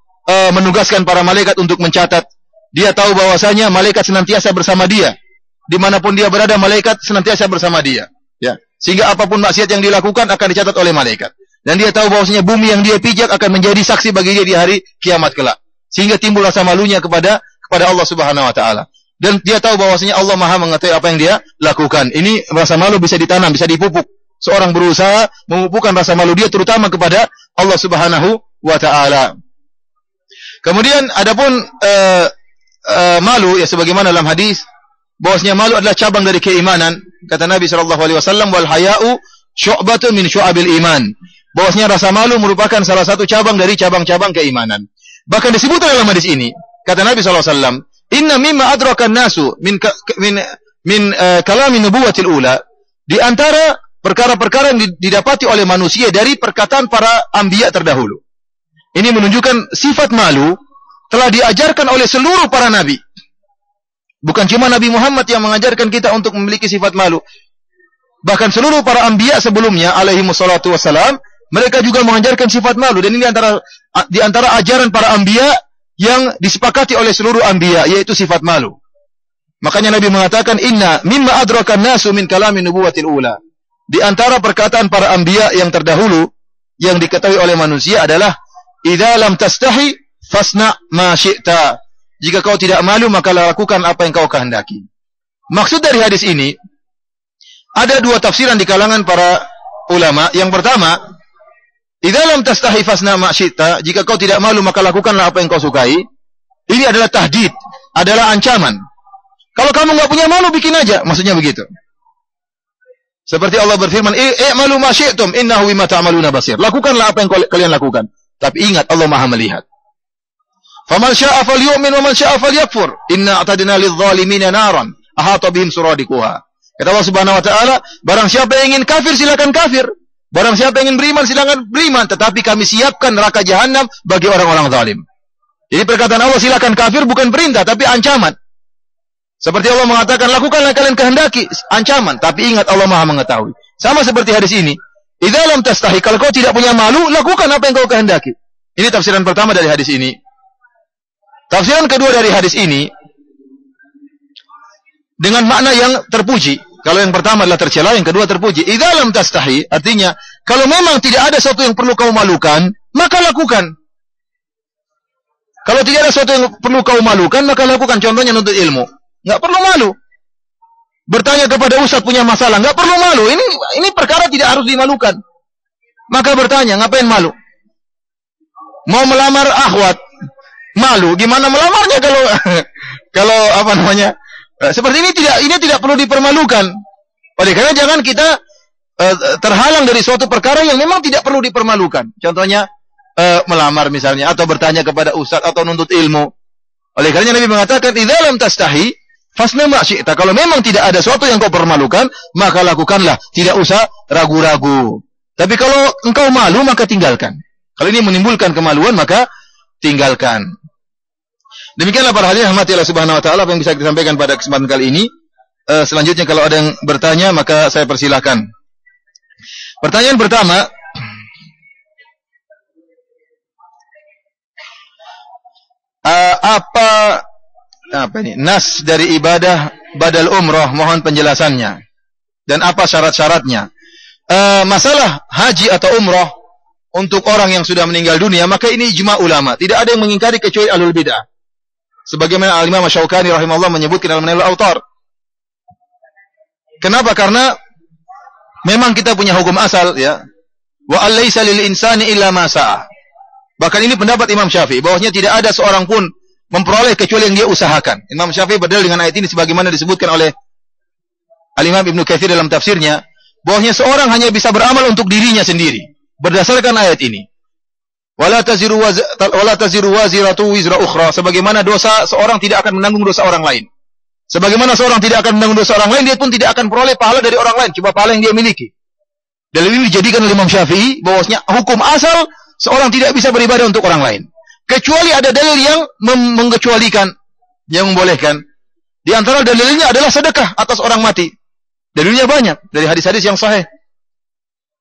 menugaskan para malaikat untuk mencatat. Dia tahu bahwasanya malaikat senantiasa bersama dia. Dimanapun dia berada, malaikat senantiasa bersama dia, ya. Sehingga apapun maksiat yang dilakukan akan dicatat oleh malaikat. Dan dia tahu bahwasanya bumi yang dia pijak akan menjadi saksi bagi dia di hari kiamat kelak. Sehingga timbul rasa malunya kepada Allah Subhanahu wa taala. Dan dia tahu bahwasanya Allah Maha mengetahui apa yang dia lakukan. Ini rasa malu bisa ditanam, bisa dipupuk. Seorang berusaha memupukkan rasa malu dia terutama kepada Allah Subhanahu wa taala. Kemudian adapun malu, ya, sebagaimana dalam hadis bahwasanya malu adalah cabang dari keimanan. Kata Nabi sallallahu alaihi wasallam, wal haya'u syu'batun min syu'abil iman. Bahwasanya rasa malu merupakan salah satu cabang dari cabang-cabang keimanan. Bahkan disebutkan dalam hadis ini, kata Nabi sallallahu alaihi wasallam, inna mimma adraka an-nasu min kalamin nubuwatil ula. Di antara perkara-perkara yang didapati oleh manusia dari perkataan para anbiya terdahulu. Ini menunjukkan sifat malu telah diajarkan oleh seluruh para nabi. Bukan cuma Nabi Muhammad yang mengajarkan kita untuk memiliki sifat malu. Bahkan seluruh para anbiya sebelumnya alaihi wassalatu wassalam, mereka juga mengajarkan sifat malu. Dan ini di antara ajaran para anbiya yang disepakati oleh seluruh anbiya, yaitu sifat malu. Makanya Nabi mengatakan, inna mimma adrakan nasu min kalamin nubuwatil ula. Di antara perkataan para anbiya yang terdahulu, yang diketahui oleh manusia adalah, idza lam tastahi fasna ma syi'ta. Jika kau tidak malu, maka lakukan apa yang kau kehendaki. Maksud dari hadis ini, ada dua tafsiran di kalangan para ulama. Yang pertama, idza lam tastahi fasna ma syi'ta. Jika kau tidak malu, maka lakukanlah apa yang kau sukai. Ini adalah tahdid, adalah ancaman. Kalau kamu enggak punya malu, bikin aja. Maksudnya begitu. Seperti Allah berfirman, "I'malu ma syi'tum, innahu bima ta'maluna basir." Lakukanlah apa yang kalian lakukan. Tapi ingat, Allah Maha melihat. Faman syaa'a falyu'min wa man syaa'a falyakfur. Inna a'tadna lidh-dhalimina naran ahata bihim suradiquha. Kata Allah Subhanahu wa taala, barang siapa yang ingin kafir silakan kafir. Barang siapa yang ingin beriman silakan beriman, tetapi kami siapkan neraka jahanam bagi orang-orang zalim. Jadi perkataan Allah silakan kafir bukan perintah tapi ancaman. Seperti Allah mengatakan, lakukanlah kalian kehendaki, ancaman, tapi ingat Allah Maha mengetahui. Sama seperti hadis ini, idza lam tastahi, kalau kau tidak punya malu, lakukan apa yang kau kehendaki. Ini tafsiran pertama dari hadis ini. Tafsiran kedua dari hadis ini dengan makna yang terpuji. Kalau yang pertama adalah tercela, yang kedua terpuji. Idza lam tastahi, artinya kalau memang tidak ada sesuatu yang perlu kau malukan, maka lakukan. Kalau tidak ada sesuatu yang perlu kau malukan, maka lakukan. Contohnya nuntut ilmu. Enggak perlu malu. Bertanya kepada ustaz punya masalah, enggak perlu malu. Ini perkara tidak harus dimalukan. Maka bertanya, ngapain malu? Mau melamar akhwat, malu. Gimana melamarnya kalau apa namanya? Seperti ini tidak perlu dipermalukan. Oleh karena jangan kita terhalang dari suatu perkara yang memang tidak perlu dipermalukan. Contohnya melamar misalnya, atau bertanya kepada ustaz, atau nuntut ilmu. Oleh karena Nabi mengatakan, idza lam tastahi fasna ma syi'ta. Kalau memang tidak ada sesuatu yang kau permalukan, maka lakukanlah, tidak usah ragu-ragu. Tapi kalau engkau malu, maka tinggalkan. Kalau ini menimbulkan kemaluan, maka tinggalkan. Demikianlah para hadirin rahmati Allah Subhanahu wa taala apa yang bisa kita sampaikan pada kesempatan kali ini. Selanjutnya kalau ada yang bertanya, maka saya persilahkan. Pertanyaan pertama, apa ini? Nas dari ibadah badal umrah, mohon penjelasannya. Dan apa syarat-syaratnya? Masalah haji atau umrah untuk orang yang sudah meninggal dunia, maka ini ijma ulama. Tidak ada yang mengingkari kecuali ahlul bid'ah. Sebagaimana Al-Imam Syaukani rahimahullah menyebutkan dalam Nailul Autar. Kenapa? Karena memang kita punya hukum asal, ya. Wa alaysa lil insani illa ma sa'a. Bahkan ini pendapat Imam Syafi'i, bahwasanya tidak ada seorang pun memperoleh kecuali yang dia usahakan. Imam Syafi'i berdalil dengan ayat ini sebagaimana disebutkan oleh Al-Imam Ibnu Katsir dalam tafsirnya, bahwasanya seorang hanya bisa beramal untuk dirinya sendiri berdasarkan ayat ini. Wala taziru waziratu wizra ukhra, sebagaimana dosa seorang tidak akan menanggung dosa orang lain. Sebagaimana seorang tidak akan menanggung dosa orang lain, dia pun tidak akan peroleh pahala dari orang lain, cuma pahala yang dia miliki. Dalil ini dijadikan oleh Imam Syafi'i bahwasanya hukum asal seorang tidak bisa beribadah untuk orang lain. Kecuali ada dalil yang mengecualikan, yang membolehkan. Di antara dalilnya adalah sedekah atas orang mati. Dalilnya banyak dari hadis-hadis yang sahih.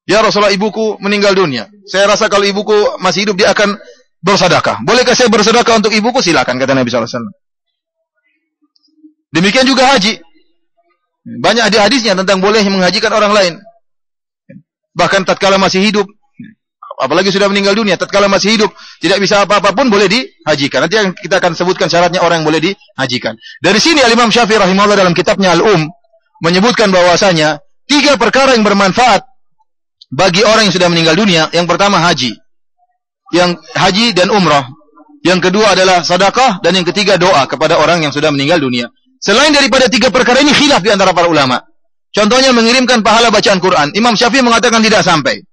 Ya Rasulullah, ibuku meninggal dunia. Saya rasa kalau ibuku masih hidup dia akan bersedekah. Bolehkah saya bersedekah untuk ibuku? Silakan, kata Nabi SAW. Demikian juga haji. Banyak hadis-hadisnya tentang boleh menghajikan orang lain. Bahkan tatkala masih hidup, apalagi sudah meninggal dunia, tatkala masih hidup, tidak bisa apa-apa pun boleh dihajikan. Nanti kita akan sebutkan syaratnya orang yang boleh dihajikan. Dari sini Al-Imam Syafi'i rahimahullah dalam kitabnya Al-Um menyebutkan bahwasanya 3 perkara yang bermanfaat bagi orang yang sudah meninggal dunia. Yang pertama haji. Yang haji dan umrah. Yang kedua adalah sedekah, dan yang ketiga doa kepada orang yang sudah meninggal dunia. Selain daripada 3 perkara ini khilaf di antara para ulama. Contohnya mengirimkan pahala bacaan Quran. Imam Syafi'i mengatakan tidak sampai.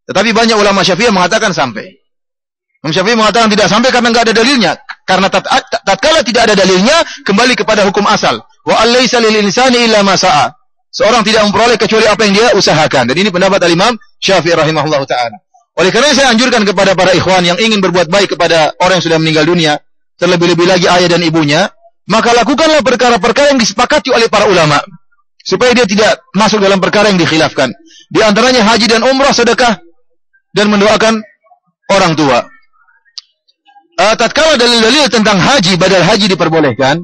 Tetapi banyak ulama Syafi'i mengatakan sampai. Imam Syafi'i mengatakan tidak sampai karena enggak ada dalilnya. Karena tatkala tidak ada dalilnya, kembali kepada hukum asal. Wa alaysa lil insani illa ma sa'a. Seorang tidak memperoleh kecuali apa yang dia usahakan. Dan ini pendapat Al-Imam Syafi'i rahimahullah ta'ala. Oleh karena saya anjurkan kepada para ikhwan yang ingin berbuat baik kepada orang yang sudah meninggal dunia, terlebih-lebih lagi ayah dan ibunya, maka lakukanlah perkara-perkara yang disepakati oleh para ulama, supaya dia tidak masuk dalam perkara yang dikhilafkan. Di antaranya haji dan umrah, sedekah, dan mendoakan orang tua. Tatkala dalil-dalil tentang haji, badal haji diperbolehkan,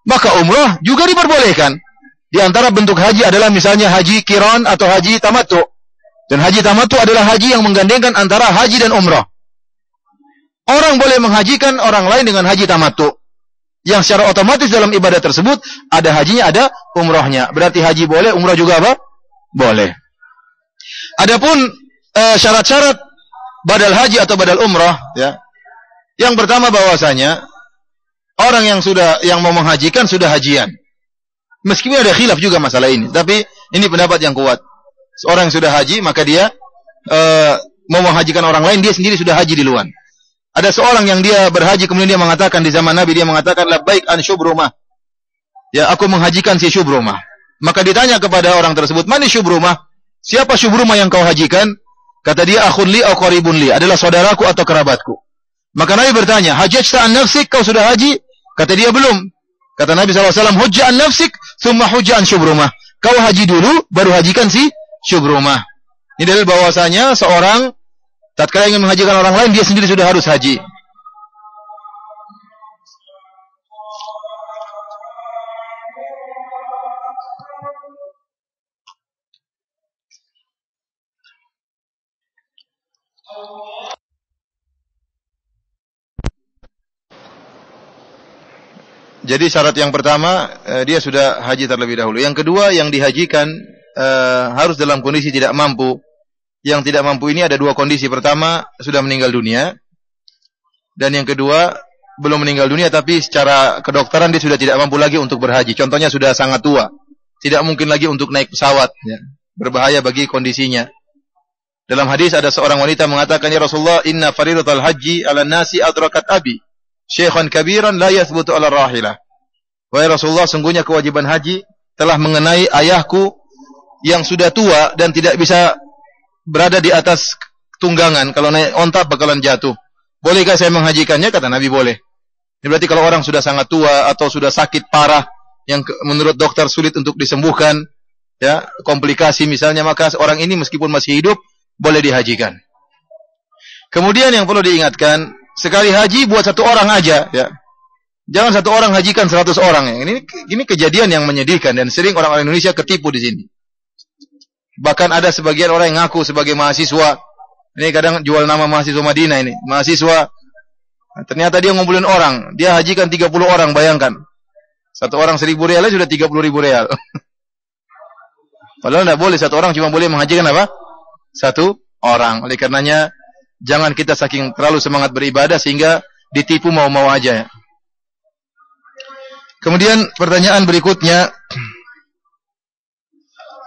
maka umrah juga diperbolehkan. Di antara bentuk haji adalah misalnya haji qiran atau haji tamattu. Dan haji tamattu adalah haji yang menggandengkan antara haji dan umrah. Orang boleh menghajikan orang lain dengan haji tamattu, yang secara otomatis dalam ibadah tersebut ada hajinya, ada umrahnya. Berarti haji boleh, umrah juga apa? Boleh. Adapun syarat-syarat badal haji atau badal umrah, ya. Yang pertama bahwasanya orang yang mau menghajikan sudah hajian. Meskipun ada khilaf juga masalah ini, tapi ini pendapat yang kuat. Seorang yang sudah haji, maka dia mau menghajikan orang lain, dia sendiri sudah haji duluan. Ada seorang yang dia berhaji, kemudian dia mengatakan di zaman Nabi, dia mengatakan labbaik an syubrumah. Ya, aku menghajikan si Syubrumah. Maka ditanya kepada orang tersebut, "Mani Syubrumah?" Siapa Syubrumah yang kau hajikan? Kata dia, "Akhun li au qaribun li," adalah saudaraku atau kerabatku. Maka Nabi bertanya, "Hajjajta an nafsik?" Kau sudah haji? Kata dia, "Belum." Kata Nabi SAW, "Hujja an nafsik, thumma hujja an Syubrumah." Kau haji dulu, baru hajikan si Syubrumah. Ini dalil bahwasanya seorang tatkala ingin menghajikan orang lain, dia sendiri sudah harus haji. Jadi syarat yang pertama, dia sudah haji terlebih dahulu. Yang kedua, yang dihajikan harus dalam kondisi tidak mampu. Yang tidak mampu ini ada dua kondisi. Pertama, sudah meninggal dunia. Dan yang kedua, belum meninggal dunia, tapi secara kedokteran dia sudah tidak mampu lagi untuk berhaji. Contohnya sudah sangat tua. Tidak mungkin lagi untuk naik pesawat. Ya. Berbahaya bagi kondisinya. Dalam hadis ada seorang wanita mengatakan, "Ya Rasulullah, inna faridatal haji ala nasi adrakat abi. Syekhan kabiran la yathbutu ala rahilah." Wahai Rasulullah, sungguhnya kewajiban haji telah mengenai ayahku yang sudah tua dan tidak bisa berada di atas tunggangan. Kalau naik onta bakalan jatuh. Bolehkah saya menghajikannya? Kata Nabi, boleh. Ini berarti kalau orang sudah sangat tua atau sudah sakit parah yang menurut dokter sulit untuk disembuhkan, ya, komplikasi misalnya, maka orang ini meskipun masih hidup boleh dihajikan. Kemudian yang perlu diingatkan, sekali haji buat satu orang aja, ya. Jangan satu orang hajikan 100 orang. Ini kejadian yang menyedihkan dan sering orang-orang Indonesia ketipu di sini. Bahkan ada sebagian orang yang ngaku sebagai mahasiswa. Ini kadang jual nama mahasiswa Madinah ini. Mahasiswa, ternyata dia ngumpulin orang. Dia hajikan 30 orang, bayangkan. Satu orang 1.000 real sudah 30.000 real. Padahal tidak boleh, satu orang cuma boleh menghajikan apa? Satu orang. Oleh karenanya, jangan kita saking terlalu semangat beribadah sehingga ditipu mau-mau aja. Ya. Kemudian pertanyaan berikutnya,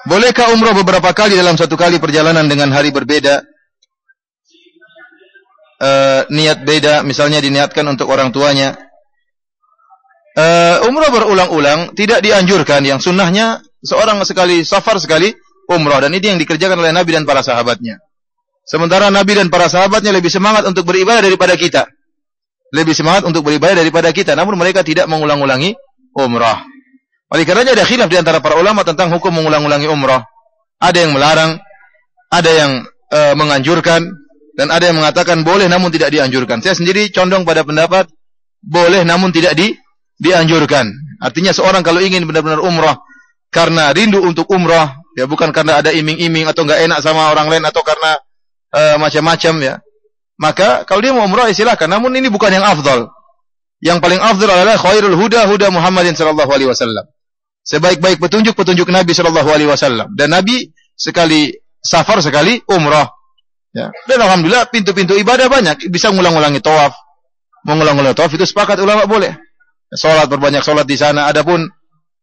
bolehkah umrah beberapa kali dalam satu kali perjalanan dengan hari berbeda? Niat beda, misalnya diniatkan untuk orang tuanya. Umrah berulang-ulang tidak dianjurkan. Yang sunnahnya seorang sekali safar sekali umrah, dan ini yang dikerjakan oleh Nabi dan para sahabatnya. Sementara Nabi dan para sahabatnya lebih semangat untuk beribadah daripada kita. Lebih semangat untuk beribadah daripada kita, namun mereka tidak mengulang-ulangi umrah. Oleh karenanya ada khilaf di antara para ulama tentang hukum mengulang-ulangi umrah. Ada yang melarang, ada yang menganjurkan, dan ada yang mengatakan boleh namun tidak dianjurkan. Saya sendiri condong pada pendapat boleh namun tidak dianjurkan. Artinya seorang kalau ingin benar-benar umrah karena rindu untuk umrah, ya bukan karena ada iming-iming atau enggak enak sama orang lain atau karena macam-macam, ya. Maka kalau dia mau umrah silakan, namun ini bukan yang afdal. Yang paling afdal adalah khairul huda huda Muhammadin sallallahu alaihi wasallam. Sebaik-baik petunjuk Nabi sallallahu alaihi wasallam. Dan Nabi sekali safar sekali umrah. Ya. Dan alhamdulillah pintu-pintu ibadah banyak, bisa ngulang-ulangi tawaf. Mengulang-ulangi tawaf itu sepakat ulama boleh. Salat, berbanyak salat di sana. Adapun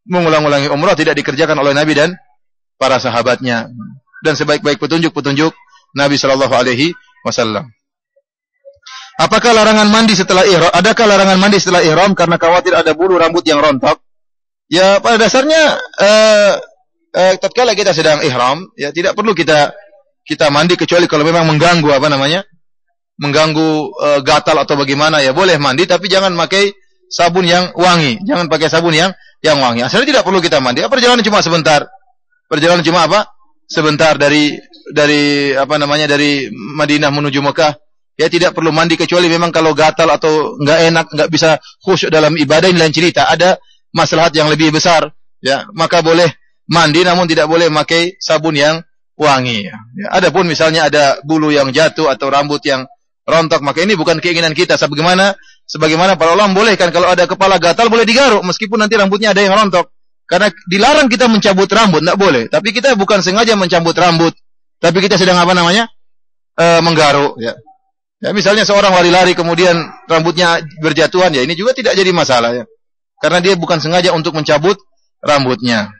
mengulang-ulangi umrah tidak dikerjakan oleh Nabi dan para sahabatnya. Dan sebaik-baik petunjuk Nabi sallallahu alaihi wasallam. Apakah larangan mandi setelah ihram? Adakah larangan mandi setelah ihram karena khawatir ada bulu rambut yang rontok? Ya, pada dasarnya tatkala kita sedang ihram, ya tidak perlu kita mandi kecuali kalau memang mengganggu mengganggu gatal atau bagaimana, ya boleh mandi, tapi jangan pakai sabun yang wangi. Jangan pakai sabun yang wangi. Asalnya tidak perlu kita mandi. Perjalanan cuma sebentar. Perjalanan cuma apa? Sebentar dari Madinah menuju Mekah. Ya tidak perlu mandi kecuali memang kalau gatal atau enggak enak, enggak bisa khusyuk dalam ibadah, ini lain cerita. Ada maslahat yang lebih besar, ya, maka boleh mandi namun tidak boleh memakai sabun yang wangi. Ya. Adapun misalnya ada bulu yang jatuh atau rambut yang rontok, maka ini bukan keinginan kita. Sebagaimana para ulama bolehkan kalau ada kepala gatal boleh digaruk meskipun nanti rambutnya ada yang rontok. Karena dilarang kita mencabut rambut, tidak boleh. Tapi kita bukan sengaja mencabut rambut, tapi kita sedang menggaruk. Ya. Ya, misalnya seorang lari-lari kemudian rambutnya berjatuhan, ya ini juga tidak jadi masalah, ya. Karena dia bukan sengaja untuk mencabut rambutnya.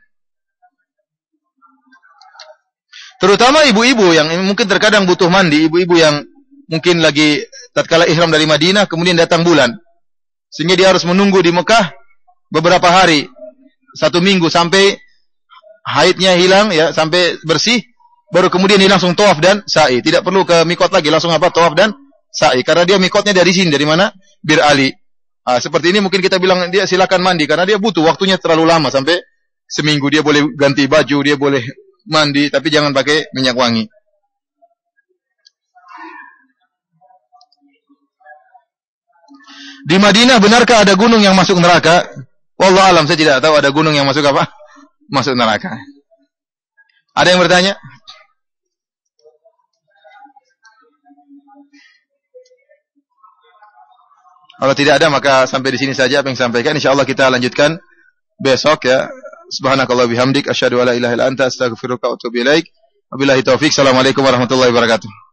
Terutama ibu-ibu yang mungkin terkadang butuh mandi, ibu-ibu yang mungkin lagi tatkala ihram dari Madinah kemudian datang bulan, sehingga dia harus menunggu di Mekah beberapa hari. 1 minggu sampai haidnya hilang, ya, sampai bersih, baru kemudian dia langsung tawaf dan sa'i. Tidak perlu ke mikot lagi, langsung tawaf dan sa'i. Karena dia mikotnya dari sini, dari mana? Bir Ali. Seperti ini mungkin kita bilang dia silakan mandi karena dia butuh waktunya terlalu lama, sampai seminggu. Dia boleh ganti baju, dia boleh mandi, tapi jangan pakai minyak wangi. Di Madinah benarkah ada gunung yang masuk neraka? Wallahu alam, saya tidak tahu ada gunung yang masuk apa? Masuk neraka. Ada yang bertanya? Kalau tidak ada maka sampai di sini saja apa yang saya sampaikan. Insyaallah kita lanjutkan besok, ya. Subhanakallah bihamdik asyhadu alla ilaha illa anta astaghfiruka wa atubu ilaik. Wabillahi taufik. Assalamualaikum warahmatullahi wabarakatuh.